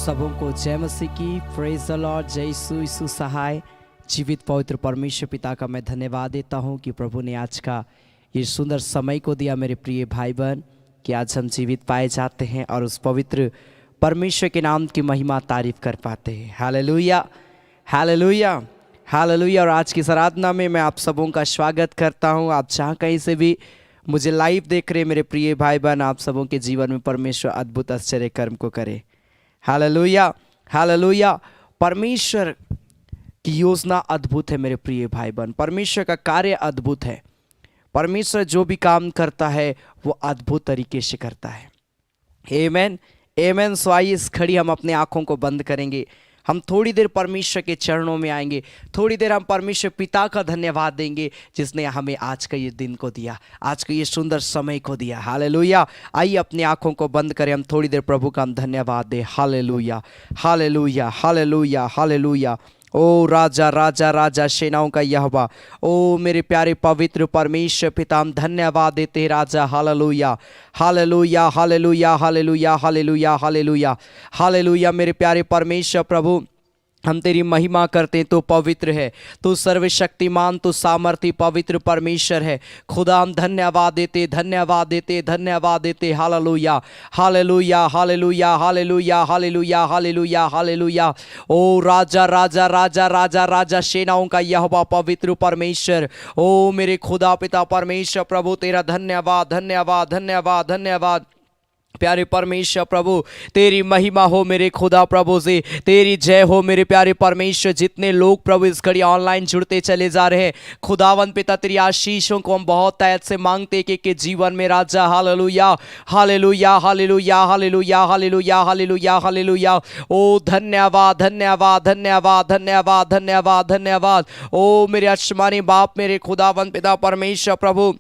सबों को जय मसीह की। Praise the Lord. जय यीशु सहाय। जीवित पवित्र परमेश्वर पिता का मैं धन्यवाद देता हूं कि प्रभु ने आज का ये सुंदर समय को दिया मेरे प्रिय भाई बहन, कि आज हम जीवित पाए जाते हैं और उस पवित्र परमेश्वर के नाम की महिमा तारीफ कर पाते हैं। Hallelujah, hallelujah, hallelujah. और आज की इस आराधना में मैं आप सबों का स्वागत करता हूं। आप जहाँ कहीं से भी मुझे लाइव देख रहे मेरे प्रिय भाई बहन, आप सबों के जीवन में परमेश्वर अद्भुत आश्चर्य कर्म को करे। Hallelujah, hallelujah. परमेश्वर की योजना अद्भुत है मेरे प्रिय भाई बहन। परमेश्वर का कार्य अद्भुत है। परमेश्वर जो भी काम करता है वो अद्भुत तरीके से करता है। आमीन, आमीन। सो आइए इस घड़ी हम अपने आँखों को बंद करेंगे। हम थोड़ी देर परमेश्वर के चरणों में आएंगे। थोड़ी देर हम परमेश्वर पिता का धन्यवाद देंगे जिसने हमें आज का ये दिन को दिया, आज का ये सुंदर समय को दिया। हालेलुया। आइए अपनी आंखों को बंद करें, हम थोड़ी देर प्रभु का हम धन्यवाद दें। Hallelujah, hallelujah, hallelujah, hallelujah. ओ राजा राजा राजा सेनाओं का यहोवा, ओ मेरे प्यारे पवित्र परमेश्वर पिता, हम धन्यवाद देते हैं राजा। Hallelujah, hallelujah, hallelujah, hallelujah, hallelujah, hallelujah, hallelujah. मेरे प्यारे परमेश्वर प्रभु, हम तेरी महिमा करते हैं। तो पवित्र है, तो सर्वशक्तिमान, तो सामर्थी पवित्र परमेश्वर है। खुदा हम धन्यवाद देते, धन्यवाद देते, धन्यवाद देते। Hallelujah, hallelujah, hallelujah, hallelujah, hallelujah, hallelujah, hallelujah. ओ राजा राजा राजा राजा राजा सेनाओं का यहोवा पवित्र परमेश्वर, ओ मेरे खुदा पिता परमेश्वर प्रभु, तेरा धन्यवाद, धन्यवाद, धन्यवाद, धन्यवाद। प्यारे परमेश्वर प्रभु, तेरी महिमा हो मेरे खुदा प्रभु से, तेरी जय हो मेरे प्यारे परमेश्वर। जितने लोग प्रभु इस घड़ी ऑनलाइन जुड़ते चले जा रहे हैं, खुदावन पिता तेरी आशीषों को हम बहुत तैत से मांगते के जीवन में राजा। Hallelujah, hallelujah, hallelujah, hallelujah, hallelujah, hallelujah, hallelujah. ओ धन्यवाद, धन्यवाद, धन्यवाद, धन्यवाद, धन्यवाद, धन्यवाद। ओ मेरे आसमानी बाप, मेरे खुदावन पिता परमेश्वर प्रभु,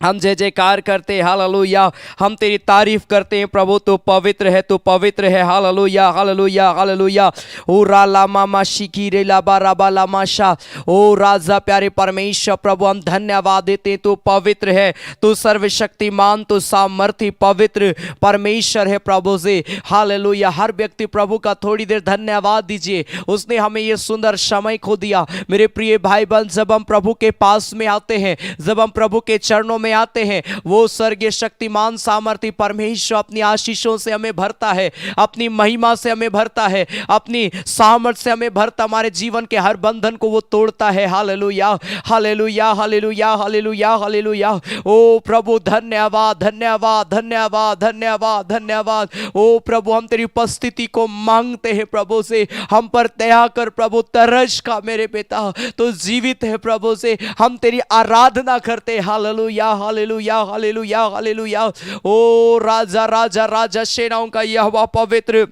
हम जय जयकार करते हैं। हालेलुया, हम तेरी तारीफ करते हैं प्रभु। तो पवित्र है, तो पवित्र है। Hallelujah, hallelujah, hallelujah. ओ राला मामा शिकी रे लाबा राबा लामा शाह। ओ राजा प्यारे परमेश्वर प्रभु, हम धन्यवाद देते हैं। तो पवित्र है, तो सर्वशक्तिमान, तो सामर्थी पवित्र परमेश्वर है प्रभु से। हालेलुया। हर व्यक्ति प्रभु का थोड़ी देर धन्यवाद दीजिए। उसने हमें ये सुंदर समय को दिया मेरे प्रिय भाई बहन। जब हम प्रभु के पास में आते हैं, जब हम प्रभु के चरणों में आते हैं, वो स्वर्गीय शक्तिमान सामर्थी परमेश्वर अपनी आशीषों से हमें भरता है, अपनी महिमा से हमें भरता है, अपनी सामर्थ से हमें भरता, हमारे जीवन के हर बंधन को वो तोड़ता है। Hallelujah, hallelujah, hallelujah, hallelujah, hallelujah. ओ प्रभु धन्यवाद, धन्यवाद, धन्यवाद, धन्यवाद, धन्यवाद। ओ प्रभु, हम तेरी उपस्थिति को मांगते हैं प्रभु से। हम पर दया कर प्रभु, तरस का मेरे पिता तो जीवित है प्रभु से। हम तेरी आराधना करते। Hallelujah, hallelujah, hallelujah, hallelujah. ओ राजा राजा राजा सेनाओं का यहोवा पवित्र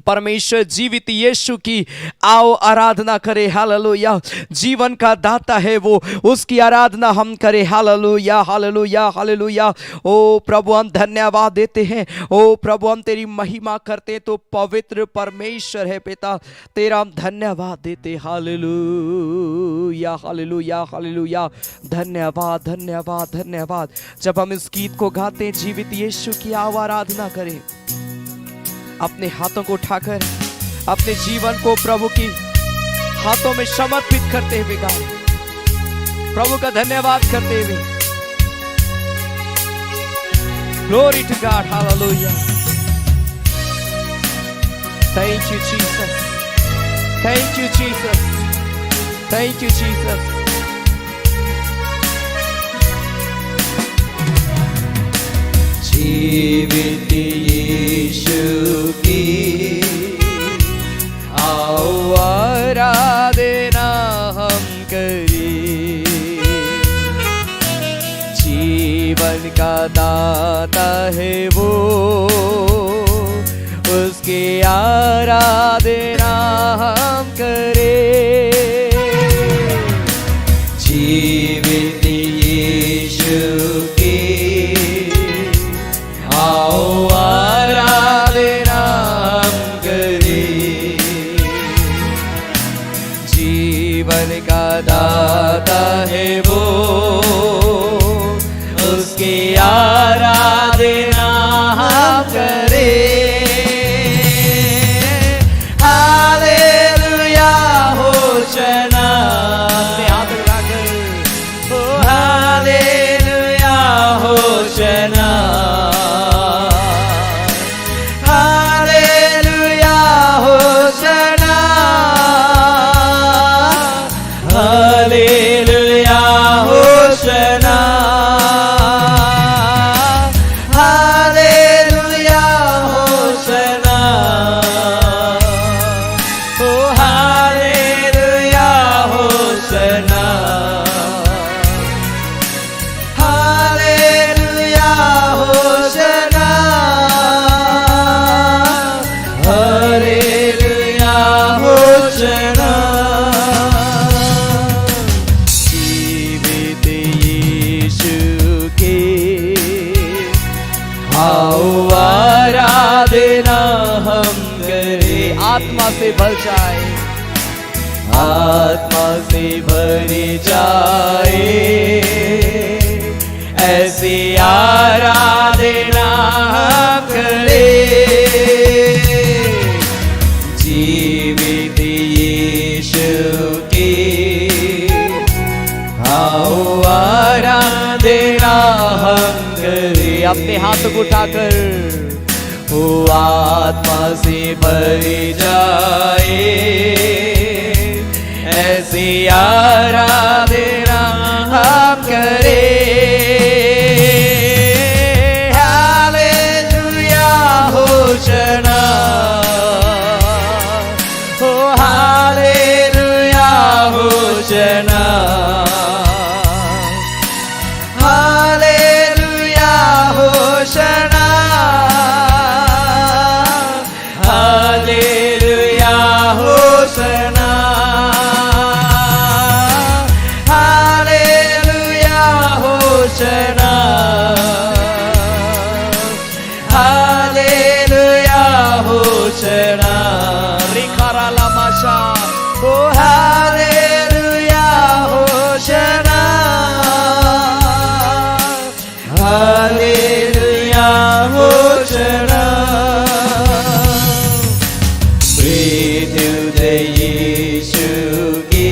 परमेश्वर, जीवित यीशु की आओ आराधना करें। हालेलुया। जीवन का दाता है वो, उसकी आराधना हम करें। Hallelujah, hallelujah, hallelujah. ओ प्रभु, हम धन्यवाद देते हैं। ओ प्रभु, हम तेरी महिमा करते हैं। तो पवित्र परमेश्वर है पिता, तेरा हम धन्यवाद देते। Hallelujah, hallelujah, hallelujah. धन्यवाद, धन्यवाद, धन्यवाद। जब हम इस गीत को गाते हैं, जीवित यीशु की आओ आराधना करें, अपने हाथों को उठाकर अपने जीवन को प्रभु की हाथों में समर्पित करते हुए गाएं, प्रभु का धन्यवाद करते हुए। Glory to God, hallelujah. Thank you Jesus, thank you Jesus, thank you Jesus. जीवित यीशु की आओ आराधना हम करें। जीवन का दाता है वो, उसकी आराधना हम करें। जीवित यीशु की आओ आराधना हम करें। जीवन का दाता है वो, उसकी आराधना आत्मा से भर जाए, आत्मा से भरी जाए, ऐसी आराधना हम करें। जीवित यीशु की आओ आराधना हम करें। अपने हाथ को उठाकर वो आत्मा से भरी जाए, ऐसी आराधना हम करें। हालेलुया होशना, ओ hallelujah hosanna, hallelujah hosanna, hallelujah hosanna, hallelujah hosanna, hallelujah hosanna. रिखारा लामाशा, ओ हालेलुया होशना, हालेलुया होशना। मृत्युंजय यीशु की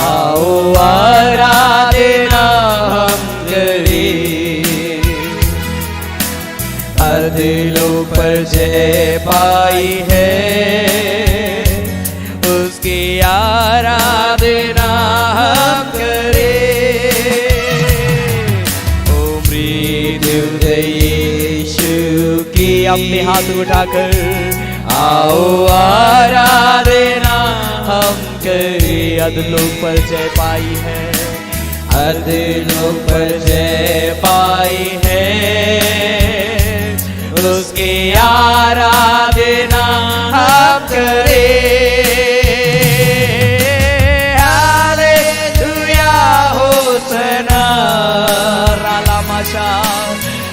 आओ आराधना हम करें। अधलोक पर जय पाई है, उसकी आराधना हम करें। ओ मृत्युंजय यीशु की अपने हाथ उठाकर आओ आराधना हम करें। अधलोक पर जय पाई है, अधलोक पर जय पाई है, उसकी आराधना हम करें। हालेलुया होशना, रालामाशा,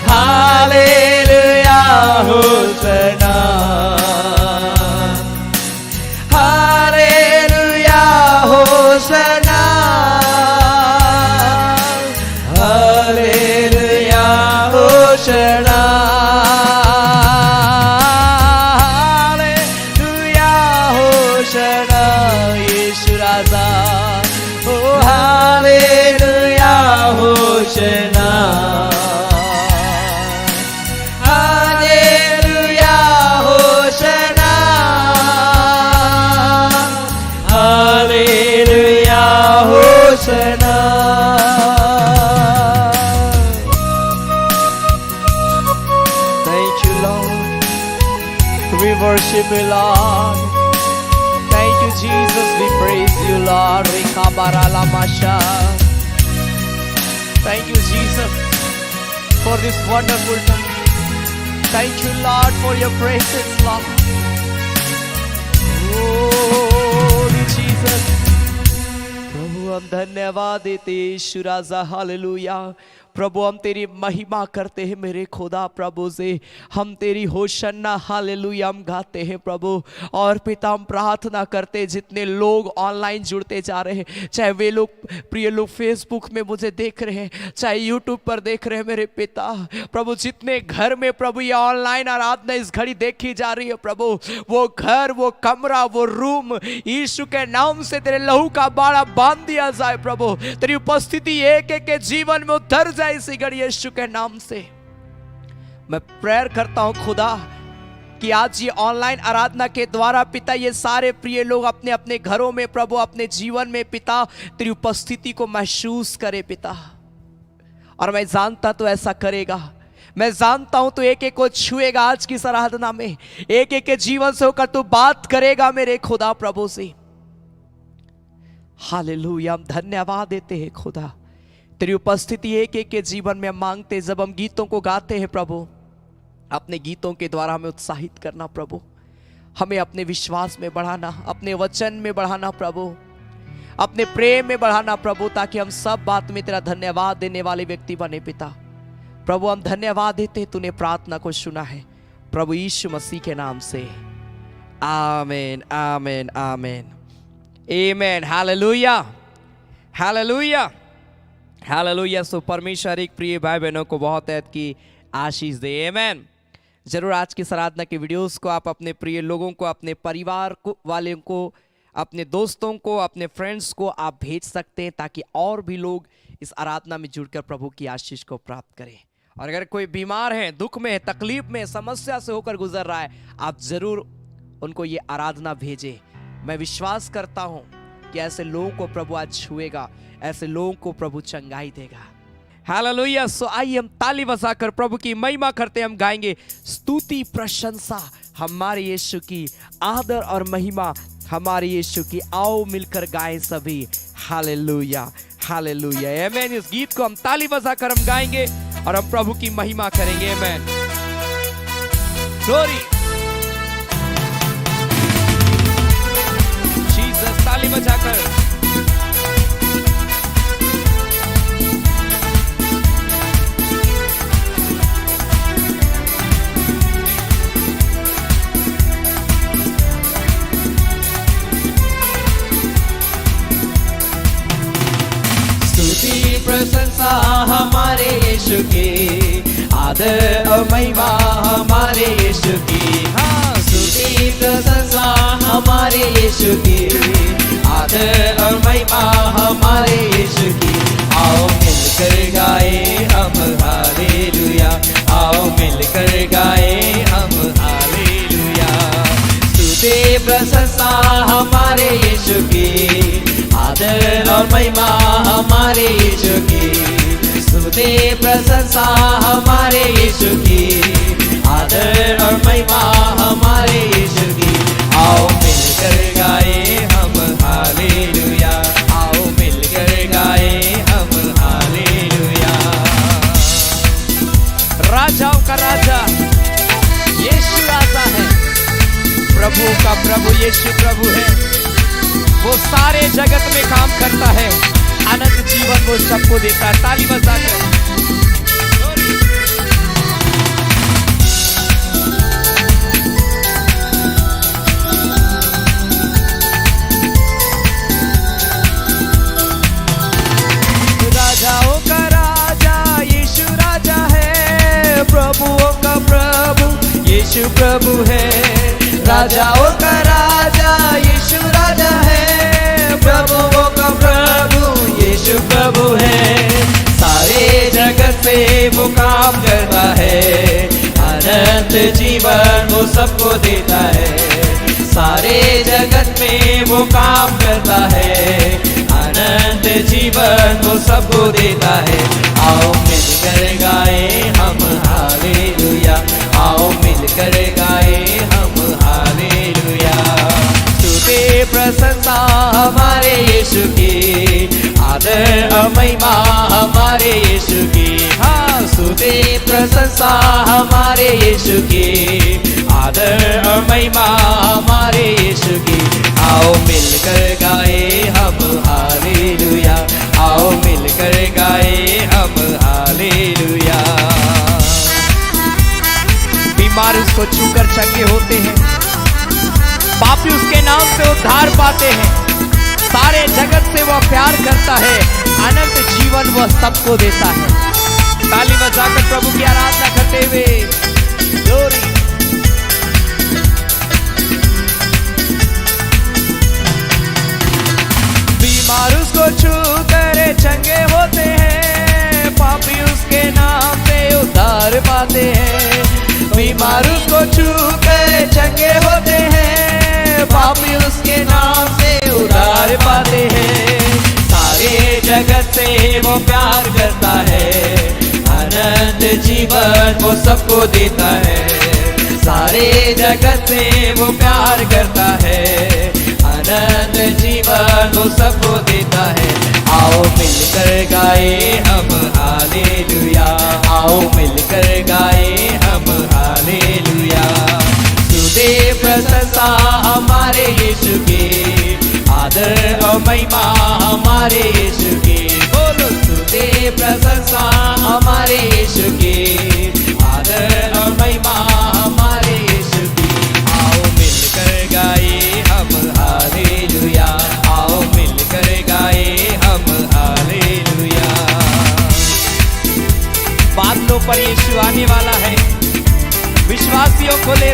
hallelujah hosanna, hallelujah hosanna, hallelujah hosanna, hallelujah hosanna. यीशु राजा, ओ hallelujah hosanna, hallelujah hosanna, hallelujah hosanna. Thank you, Lord. We worship you, Lord. Thank you, Jesus. We praise you, Lord. Rikhabaralamasha. Thank you, Jesus, for this wonderful time. Thank you, Lord, for your presence, Lord. Holy Jesus. प्रभु हम धन्यवाद देते यीशु राजा, hallelujah. प्रभु हम तेरी महिमा करते हैं मेरे खुदा, प्रभु से हम तेरी होशन्ना हालेलुया हम गाते हैं प्रभु। और पिता हम प्रार्थना करते हैं जितने लोग ऑनलाइन जुड़ते जा रहे हैं, चाहे वे लोग प्रिय लोग फेसबुक में मुझे देख रहे हैं, चाहे यूट्यूब पर देख रहे हैं मेरे पिता, प्रभु जितने घर में प्रभु ये ऑनलाइन आराधना इस घड़ी देखी जा रही है प्रभु, वो घर, वो कमरा, वो रूम यीशु के नाम से तेरे लहू का बाड़ा बांध दिया जाए प्रभु। तेरी उपस्थिति एक एक के जीवन में उतर जाए इसी घड़ी यीशु के नाम से। मैं प्रेयर करता हूं खुदा कि आज ये ऑनलाइन आराधना के द्वारा पिता ये सारे प्रिय लोग अपने अपने घरों में प्रभु, अपने जीवन में पिता तेरी उपस्थिति को महसूस करे पिता। और मैं जानता तो ऐसा करेगा, मैं जानता हूं तो एक एक को छुएगा आज की आराधना में, एक एक के जीवन से होकर तू बात करेगा मेरे खुदा प्रभु से। हालेलुया, हम धन्यवाद देते हैं खुदा, तेरी उपस्थिति एक एक के जीवन में मांगते। जब हम गीतों को गाते हैं प्रभु, अपने गीतों के द्वारा हमें उत्साहित करना प्रभु, हमें अपने विश्वास में बढ़ाना, अपने वचन में बढ़ाना प्रभु, अपने प्रेम में बढ़ाना प्रभु, ताकि हम सब बात में तेरा धन्यवाद देने वाले व्यक्ति बने पिता। प्रभु हम धन्यवाद देते, तूने प्रार्थना को सुना है, प्रभु यीशु मसीह के नाम से आमीन आमीन आमीन आमीन। Hallelujah hallelujah hallelujah. सो परमेश्वर एक प्रिय भाई बहनों को बहुत है कि आशीष दे। आमीन। जरूर आज की आराधना के वीडियोस को आप अपने प्रिय लोगों को, अपने परिवार को वाले को, अपने दोस्तों को, अपने फ्रेंड्स को आप भेज सकते हैं ताकि और भी लोग इस आराधना में जुड़कर प्रभु की आशीष को प्राप्त करें। और अगर कोई बीमार है, दुख में है, तकलीफ में, समस्या से होकर गुजर रहा है, आप जरूर उनको ये आराधना भेजें। मैं विश्वास करता हूं कि ऐसे लोगों को प्रभु आज छुएगा, ऐसे लोगों को प्रभु चंगाई देगा। हालेलुया। सो आइए हम ताली बजाकर प्रभु की महिमा करते, हम गाएंगे स्तुति प्रशंसा हमारे यीशु की, आदर और महिमा हमारे यीशु की। आओ मिलकर गाएं सभी। हालेलुया हालेलुया आमीन। इस गीत को हम ताली बजाकर हम गाएंगे और हम प्रभु की महिमा करेंगे। आमीन। Glory Jesus. ताली बजाकर प्रशंसा हमारे यीशु की, आदर और महिमा हमारे यीशु की। हाँ, स्तुति प्रशंसा हमारे यीशु की, आदर और महिमा हमारे यीशु की। आओ मिलकर गाए हम हालेलुया, आओ मिलकर गाए हम हालेलुया। स्तुति प्रशंसा हमारे यीशु की, आदर और महिमा हमारे यीशु की। स्तुति प्रशंसा हमारे यीशु की, आदर और महिमा हमारे यीशु की। आओ मिलकर गाए हम हालेलुया, आओ मिलकर गाए हम हालेलुया। राजाओं का राजा यीशु राजा है, प्रभु का प्रभु यीशु प्रभु है। वो सारे जगत में काम करता है, अनंत जीवन वो सबको देता है। ताली बजाकर राजाओं का राजा यीशु राजा है, प्रभुओं का प्रभु यीशु प्रभु है। राजाओं का राजा यीशु राजा है, प्रभुओं का प्रभु यीशु प्रभु है। सारे जगत पे वो काम करता है, अनंत जीवन वो सबको देता है। सारे जगत में वो काम करता है, अनंत जीवन वो सबको देता है। आओ मिलकर गाए हम हालेलुया, आओ मिलकर गाए हम हालेलुया। स्तुति प्रशंसा हमारे यीशु की, आदर और महिमा हमारे यीशु की। हाँ, स्तुति प्रशंसा हमारे यीशु की, आदर और महिमा हमारे यीशु की। आओ मिलकर गाए हम हालेलुया, आओ मिलकर गाए हम हालेलुया। बीमार उसको छूकर चंगे होते हैं, पापी उसके नाम से उद्धार पाते हैं। सारे जगत से वह प्यार करता है, अनंत जीवन वह सबको देता है। ताली बजाकर प्रभु की आराधना करते हुए ग्लोरी। बीमार उसको छूकर चंगे होते हैं, पापी उसके नाम से उद्धार पाते हैं। बीमार उसको छूकर चंगे होते हैं, पापी उसके नाम से उद्धार पाते हैं। सारे जगत से वो प्यार करता है, अनंत जीवन वो सबको देता है। सारे जगत से वो प्यार करता है, अनंत जीवन वो सबको देता है। आओ मिलकर गाए हम हालेलुया, आओ मिलकर गाए हम हालेलुया। स्तुति प्रशंसा हमारे यीशु की, आदर और महिमा हमारे यीशु की। बोलो स्तुति प्रशंसा हमारे यीशु की, आदर और महिमा हमारे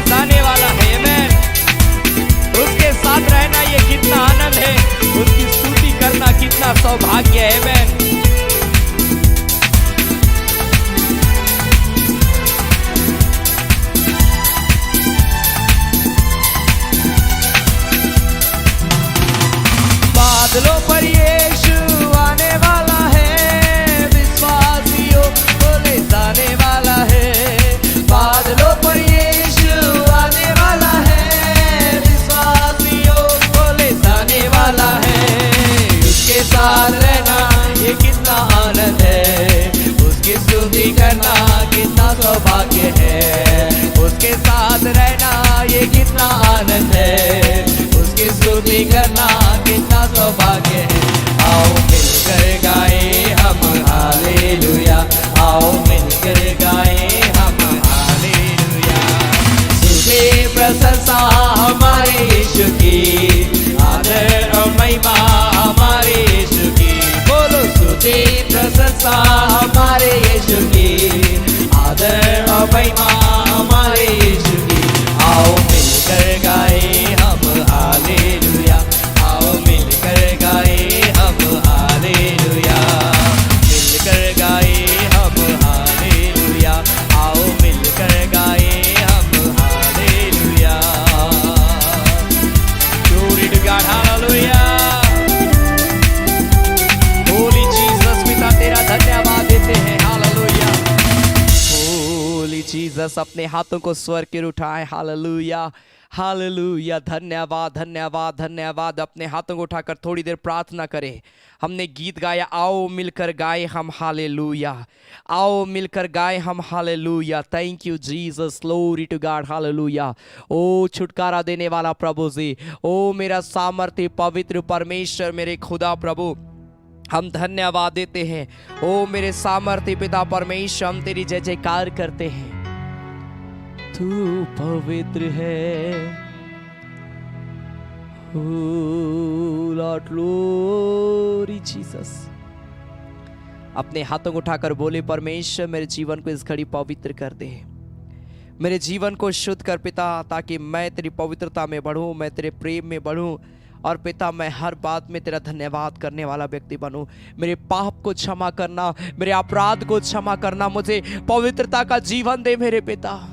बरसाने वाला है। आमेन। उसके साथ रहना ये कितना आनंद है, उसकी स्तुति करना कितना सौभाग्य है। आमेन। बादलों पर यीशु आने वाला है, विश्वासियों को ले जाने वाला है। बादलों पर यीशु आने वाला है, विश्वासियों को ले जाने वाला है। उसके साथ रहना ये कितना आनंद है, उसकी स्तुति करना कितना सौभाग्य है। उसके साथ रहना ये कितना आनंद है, उसकी स्तुति करना कितना सौभाग्य है। आओ मिलकर गाए हम हालेलुया, आओ मिलकर गाए हम हालेलुया। स्तुति प्रशंसा हमारे यीशु की, आदर और महिमा हमारे यीशु की। बोलो स्तुति प्रशंसा हमारे यीशु की, आदर और महिमा हमारे यीशु की। आओ मिलकर गाए हम हालेलुया, आओ मिलकर गाए हम हालेलुया। मिलकर गाए हम हालेलुया, आओ मिलकर गाए हम hallelujah. Glory to God, hallelujah. Holy Jesus, पिता तेरा धन्यवाद देते हैं। हालेलुया। Holy Jesus, अपने हाथों को स्वर की ओर उठाए। Hallelujah, hallelujah. धन्यवाद, धन्यवाद, धन्यवाद। अपने हाथों को उठाकर थोड़ी देर प्रार्थना करें। हमने गीत गाया, आओ मिलकर गाए हम हालेलुया, आओ मिलकर गाए हम hallelujah. Thank you Jesus, glory to God, hallelujah. ओ छुटकारा देने वाला प्रभु जी, ओ मेरा सामर्थ्य पवित्र परमेश्वर, मेरे खुदा प्रभु, हम धन्यवाद देते हैं। ओ मेरे सामर्थ्य पिता परमेश्वर, हम तेरी जय जयकार करते हैं। तू पवित्र है, लॉर्ड, ग्लोरी जीसस। अपने हाथों को उठाकर बोले, परमेश्वर मेरे जीवन को इस घड़ी पवित्र कर दे, मेरे जीवन को शुद्ध कर पिता, ताकि मैं तेरी पवित्रता में बढ़ूं, मैं तेरे प्रेम में बढ़ूं, और पिता मैं हर बात में तेरा धन्यवाद करने वाला व्यक्ति बनूं। मेरे पाप को क्षमा करना, मेरे अपराध को क्षमा करना, मुझे पवित्रता का जीवन दे मेरे पिता।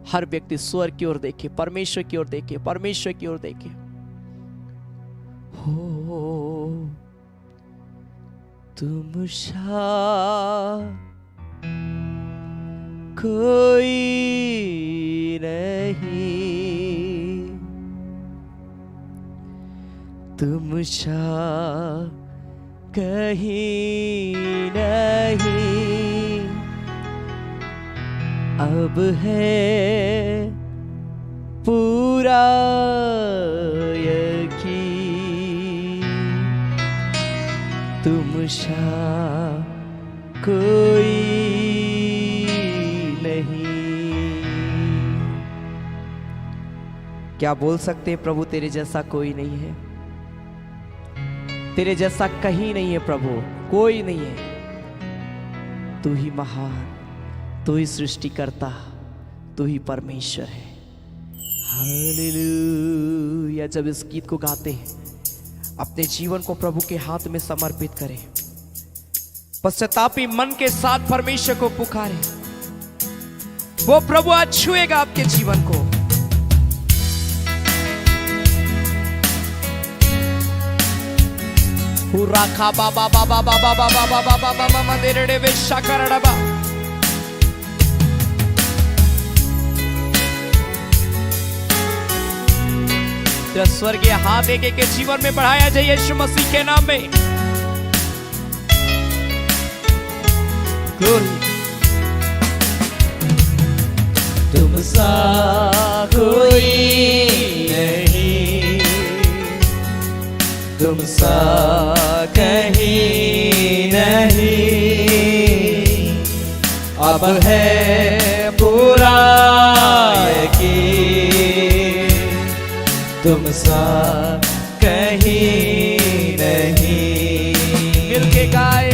हर व्यक्ति स्वर की ओर देखे, परमेश्वर की ओर देखे, परमेश्वर की ओर देखे। हो तुम सा कोई नहीं, तुम सा कहीं नहीं। अब है पूरा यकीन, तुम सा कोई नहीं। क्या बोल सकते हैं, प्रभु तेरे जैसा कोई नहीं है, तेरे जैसा कहीं नहीं है प्रभु, कोई नहीं है। तू ही महान, तू ही सृष्टिकर्ता, तू ही परमेश्वर है। हालेलुया। जब इस गीत को गाते हैं, अपने जीवन को प्रभु के हाथ में समर्पित करें, पश्चातापी मन के साथ परमेश्वर को पुकारें। वो प्रभु आज छुएगा आपके जीवन को। हुराखा बाबा बाबा बाबा बाबा बाबा बाबा बाबा देरड़े वेशा करड़बा। तेरा स्वर्गीय हाथ एक एक के जीवन में बढ़ाया जाए यीशु मसीह के नाम में। ग्लोरी। तुम सा कोई नहीं, तुम सा कहीं नहीं। अब है पूरा यकीन, तुम सा कहीं नहीं। मिलके गाए,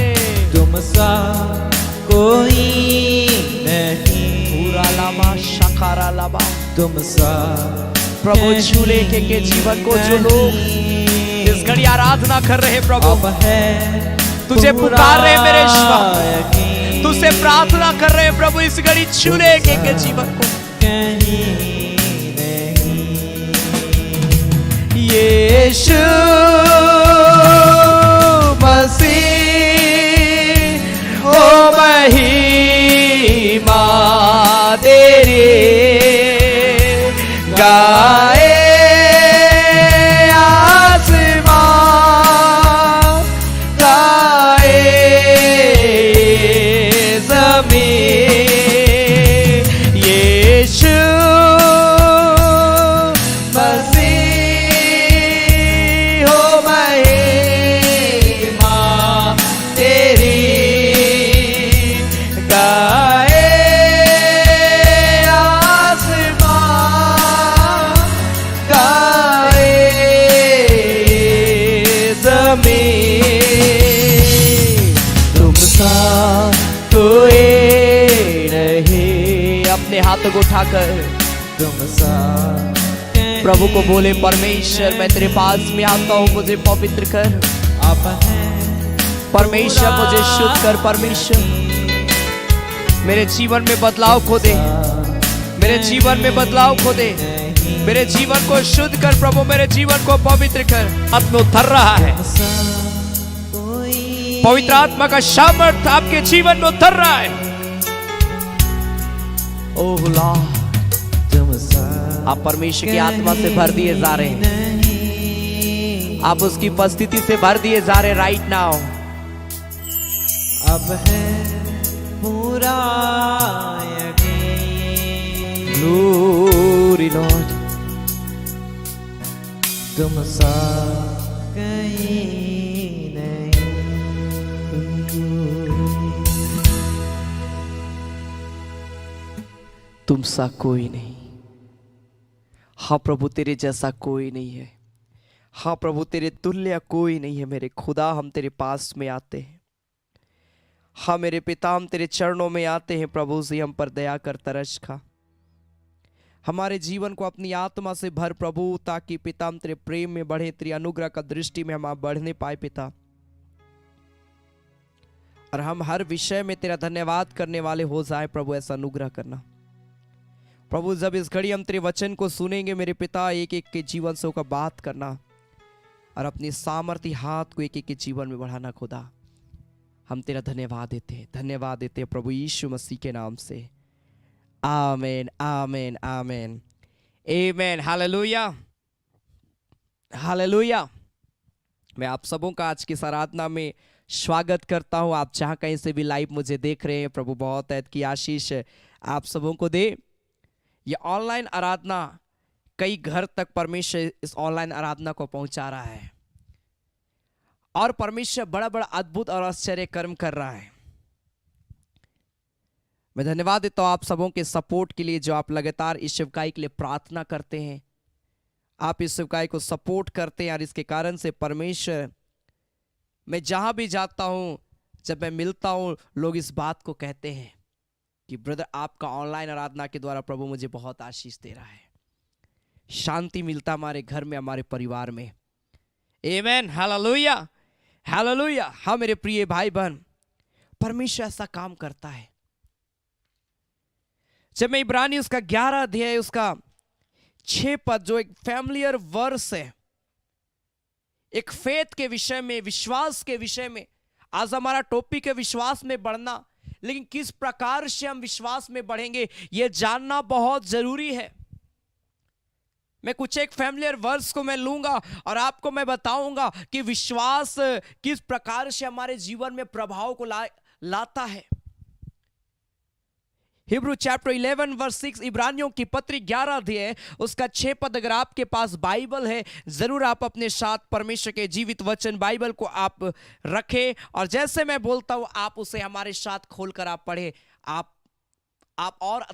तुम सा कोई नहीं। पूरा लामा शक खारा लाबा। तुम सा प्रभु छू ले के जीवन को जो लोग इस घड़ी आराधना कर रहे प्रभु, अब है तुझे पुकार रहे मेरे ईश्वर, तुझसे प्रार्थना कर रहे हैं प्रभु, इस घड़ी छू ले के जीवन को। यीशु मसीह ओ महिमा तेरी गाए आसमां, गाए ज़मीन। यीशु हाथों को उठाकर तुम सा प्रभु को बोले, परमेश्वर मैं तेरे पास में आता हूँ, मुझे पवित्र कर। अब है परमेश्वर मुझे शुद्ध कर। परमेश्वर मेरे जीवन में बदलाव खो दे, मेरे जीवन में बदलाव खो दे, मेरे जीवन को शुद्ध कर प्रभु, मेरे जीवन को पवित्र कर। आत्मा उतर रहा है, पवित्र आत्मा का सामर्थ आपके जीवन में उतर रहा है। ओह लॉर्ड, आप परमेश्वर की आत्मा से भर दिए जा रहे हैं, आप उसकी उपस्थिति से भर दिए जा रहे हैं राइट नाउ। अब है पूरा ग्लोरी लॉर्ड, तुम सा कहीं नहीं। तुम सा कोई नहीं। हाँ प्रभु, तेरे जैसा कोई नहीं है। हाँ प्रभु, तेरे तुल्य कोई नहीं है। मेरे खुदा, हम तेरे पास में आते हैं। हाँ मेरे पिता, हम तेरे चरणों में आते हैं प्रभु से हम पर दया कर, तरस खा। हमारे जीवन को अपनी आत्मा से भर प्रभु, ताकि पिता हम तेरे प्रेम में बढ़े, तेरी अनुग्रह का दृष्टि में हम बढ़ने पाए पिता, और हम हर विषय में तेरा धन्यवाद करने वाले हो जाए प्रभु। ऐसा अनुग्रह करना प्रभु। जब इस घड़ी हम तेरे वचन को सुनेंगे मेरे पिता, एक एक के जीवन से होकर बात करना और अपनी सामर्थ्य हाथ को एक एक के जीवन में बढ़ाना। खुदा, हम तेरा धन्यवाद देते हैं, धन्यवाद देते हैं प्रभु यीशु मसीह के नाम से। आमीन, आमीन, आमीन, आमीन। Hallelujah, hallelujah. मैं आप सबों का आज की इस आराधना में स्वागत करता हूं। आप जहां कहीं से भी लाइव मुझे देख रहे हैं, प्रभु बहुत ऐत की आशीष आप सबों को दे। ये ऑनलाइन आराधना कई घर तक परमेश्वर इस ऑनलाइन आराधना को पहुंचा रहा है, और परमेश्वर बड़ा बड़ा अद्भुत और आश्चर्य कर्म कर रहा है। मैं धन्यवाद देता हूं आप सबों के सपोर्ट के लिए, जो आप लगातार इस शिवकाई के लिए प्रार्थना करते हैं। आप इस शिवकाई को सपोर्ट करते हैं, और इसके कारण से परमेश्वर, मैं जहां भी जाता हूं, जब मैं मिलता हूं, लोग इस बात को कहते हैं कि ब्रदर, आपका ऑनलाइन आराधना के द्वारा प्रभु मुझे बहुत आशीष दे रहा है, शांति मिलता हमारे घर में, हमारे परिवार में। आमीन, हालेलुया, हालेलुया। हाँ मेरे प्रिय भाई बहन, परमेश्वर ऐसा काम करता है। जब मैं इब्रानी उसका 11 अध्याय उसका 6 पद, जो एक फैमिलियर वर्स है, एक फेथ के विषय में, विश्वास के विषय में। आज हमारा टॉपिक है विश्वास में बढ़ना, लेकिन किस प्रकार से हम विश्वास में बढ़ेंगे यह जानना बहुत जरूरी है। मैं कुछ एक फैमिलियर वर्स को मैं लूंगा और आपको मैं बताऊंगा कि विश्वास किस प्रकार से हमारे जीवन में प्रभाव को लाता है। हिब्रू चैप्टर 11 वर्स 6, इब्रानियों की पत्री 11 अध्याय उसका 6 पद। अगर आपके पास बाइबल है, जरूर आप अपने साथ परमेश्वर के जीवित वचन बाइबल को आप रखें, और जैसे मैं बोलता हूं आप उसे हमारे साथ खोलकर आप पढ़े। आप और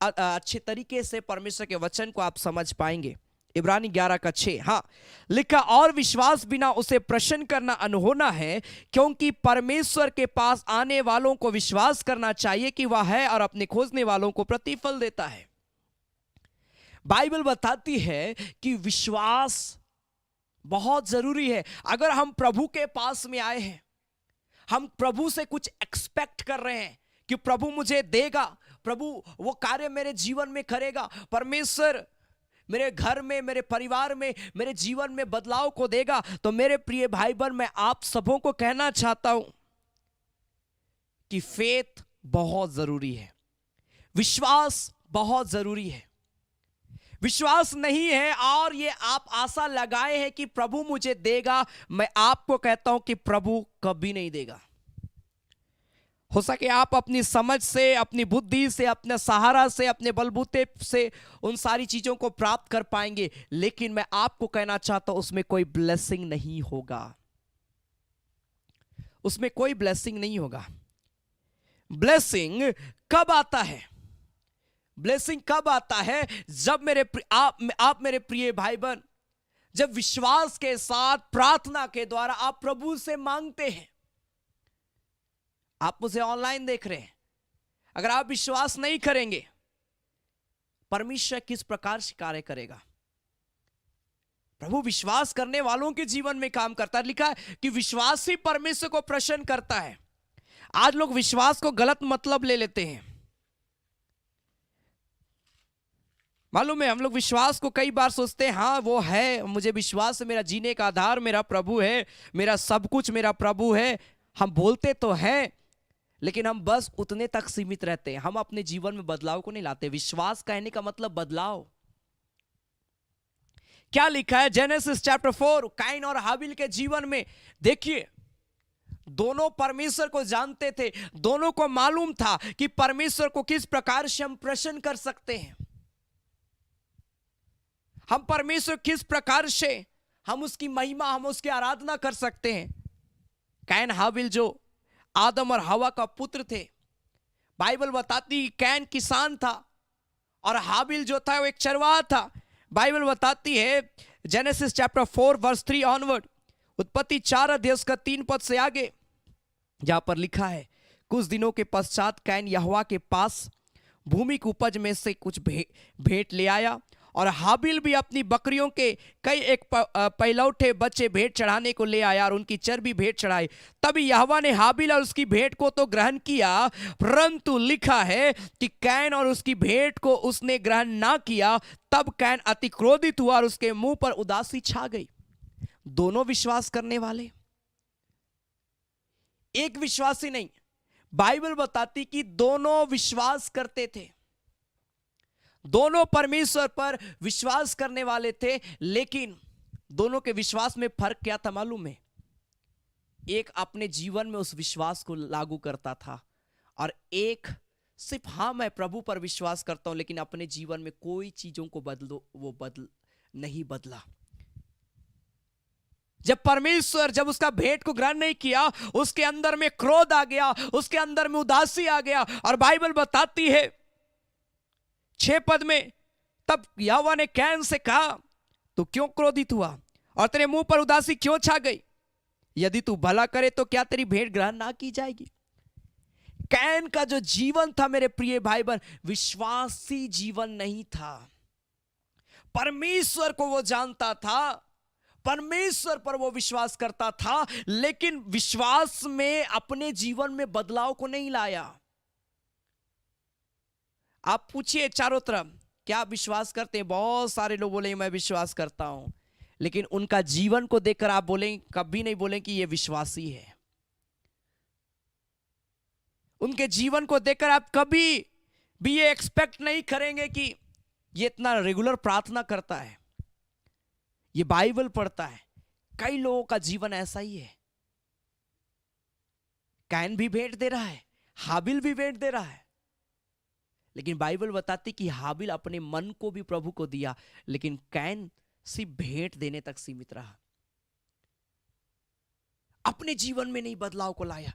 अच्छे तरीके से परमेश्वर के वचन को आप समझ पाएंगे। इब्रानी 11 का 6, हाँ लिखा, और विश्वास बिना उसे प्रसन्न करना अनहोना है, क्योंकि परमेश्वर के पास आने वालों को विश्वास करना चाहिए कि वह है और अपने खोजने वालों को प्रतिफल देता है। बाइबल बताती है कि विश्वास बहुत जरूरी है। अगर हम प्रभु के पास में आए हैं, हम प्रभु से कुछ एक्सपेक्ट कर रहे हैं कि प्रभु मुझे देगा, प्रभु वो कार्य मेरे जीवन में करेगा, परमेश्वर मेरे घर में, मेरे परिवार में, मेरे जीवन में बदलाव को देगा, तो मेरे प्रिय भाई बहन, मैं आप सबों को कहना चाहता हूं कि फेथ बहुत जरूरी है, विश्वास बहुत जरूरी है। विश्वास नहीं है और ये आप आशा लगाए हैं कि प्रभु मुझे देगा, मैं आपको कहता हूं कि प्रभु कभी नहीं देगा। हो सके आप अपनी समझ से, अपनी बुद्धि से, अपने सहारा से, अपने बलबूते से उन सारी चीजों को प्राप्त कर पाएंगे, लेकिन मैं आपको कहना चाहता हूं उसमें कोई ब्लेसिंग नहीं होगा, उसमें कोई ब्लेसिंग नहीं होगा। ब्लेसिंग कब आता है? ब्लेसिंग कब आता है? जब आप मेरे प्रिय भाई बहन, जब विश्वास के साथ प्रार्थना के द्वारा आप प्रभु से मांगते हैं। आप मुझे ऑनलाइन देख रहे हैं, अगर आप विश्वास नहीं करेंगे, परमेश्वर किस प्रकार से कार्य करेगा? प्रभु विश्वास करने वालों के जीवन में काम करता है। लिखा है कि विश्वास ही परमेश्वर को प्रसन्न करता है। आज लोग विश्वास को गलत मतलब ले लेते हैं। मालूम है, हम लोग विश्वास को कई बार सोचते हैं, हाँ वो है, मुझे विश्वास है, मेरा जीने का आधार मेरा प्रभु है, मेरा सब कुछ मेरा प्रभु है। हम बोलते तो हैं, लेकिन हम बस उतने तक सीमित रहते हैं, हम अपने जीवन में बदलाव को नहीं लाते। विश्वास कहने का मतलब बदलाव। क्या लिखा है जेनेसिस चैप्टर 4, काइन और हाबिल के जीवन में? देखिए, दोनों परमेश्वर को जानते थे, दोनों को मालूम था कि परमेश्वर को किस प्रकार से हम प्रसन्न कर सकते हैं, हम परमेश्वर किस प्रकार से हम उसकी महिमा, हम उसकी आराधना कर सकते हैं। कैन हाबिल जो आदम और हवा का पुत्र थे, बाइबल बताती कैन किसान था और हाबिल जो था वो एक चरवाहा था। बाइबल बताती है जेनेसिस चैप्टर 4 वर्स 3 ऑनवर्ड, उत्पत्ति 4 अध्याय का 3 पद से आगे, जहां पर लिखा है, कुछ दिनों के पश्चात कैन यहोवा के पास भूमि की उपज में से कुछ भेंट ले आया और हाबिल भी अपनी बकरियों के कई एक पहलौठे बच्चे भेंट चढ़ाने को ले आया और उनकी चर्बी भेंट चढ़ाई। तभी यहोवा ने हाबिल और उसकी भेंट को तो ग्रहण किया, परंतु लिखा है कि कैन और उसकी भेंट को उसने ग्रहण ना किया। तब कैन अति क्रोधित हुआ और उसके मुंह पर उदासी छा गई। दोनों विश्वास करने वाले, एक विश्वासी नहीं, बाइबल बताती कि दोनों विश्वास करते थे, दोनों परमेश्वर पर विश्वास करने वाले थे। लेकिन दोनों के विश्वास में फर्क क्या था मालूम है? एक अपने जीवन में उस विश्वास को लागू करता था और एक सिर्फ हाँ मैं प्रभु पर विश्वास करता हूं, लेकिन अपने जीवन में कोई चीजों को नहीं बदला। जब परमेश्वर जब उसका भेंट को ग्रहण नहीं किया, उसके अंदर में क्रोध आ गया, उसके अंदर में उदासी आ गया। और बाइबल बताती है 6 पद में, तब यहोवा ने कैन से कहा, तू क्यों क्रोधित हुआ और तेरे मुंह पर उदासी क्यों छा गई? यदि तू भला करे तो क्या तेरी भेंट ग्रहण ना की जाएगी? कैन का जो जीवन था मेरे प्रिय भाई बहन, विश्वासी जीवन नहीं था। परमेश्वर को वो जानता था, परमेश्वर पर वो विश्वास करता था, लेकिन विश्वास में अपने जीवन में बदलाव को नहीं लाया। आप पूछिए चारों तरफ, क्या आप विश्वास करते हैं? बहुत सारे लोग बोलेंगे मैं विश्वास करता हूं, लेकिन उनका जीवन को देखकर आप बोलेंगे, कभी नहीं बोलेंगे कि ये विश्वासी है। उनके जीवन को देखकर आप कभी भी ये एक्सपेक्ट नहीं करेंगे कि ये इतना रेगुलर प्रार्थना करता है, ये बाइबल पढ़ता है। कई लोगों का जीवन ऐसा ही है। कैन भी भेंट दे रहा है, हाबिल भी भेंट दे रहा है, लेकिन बाइबल बताती कि हाबिल अपने मन को भी प्रभु को दिया, लेकिन कैन सिर्फ भेंट देने तक सीमित रहा, अपने जीवन में नहीं बदलाव को लाया।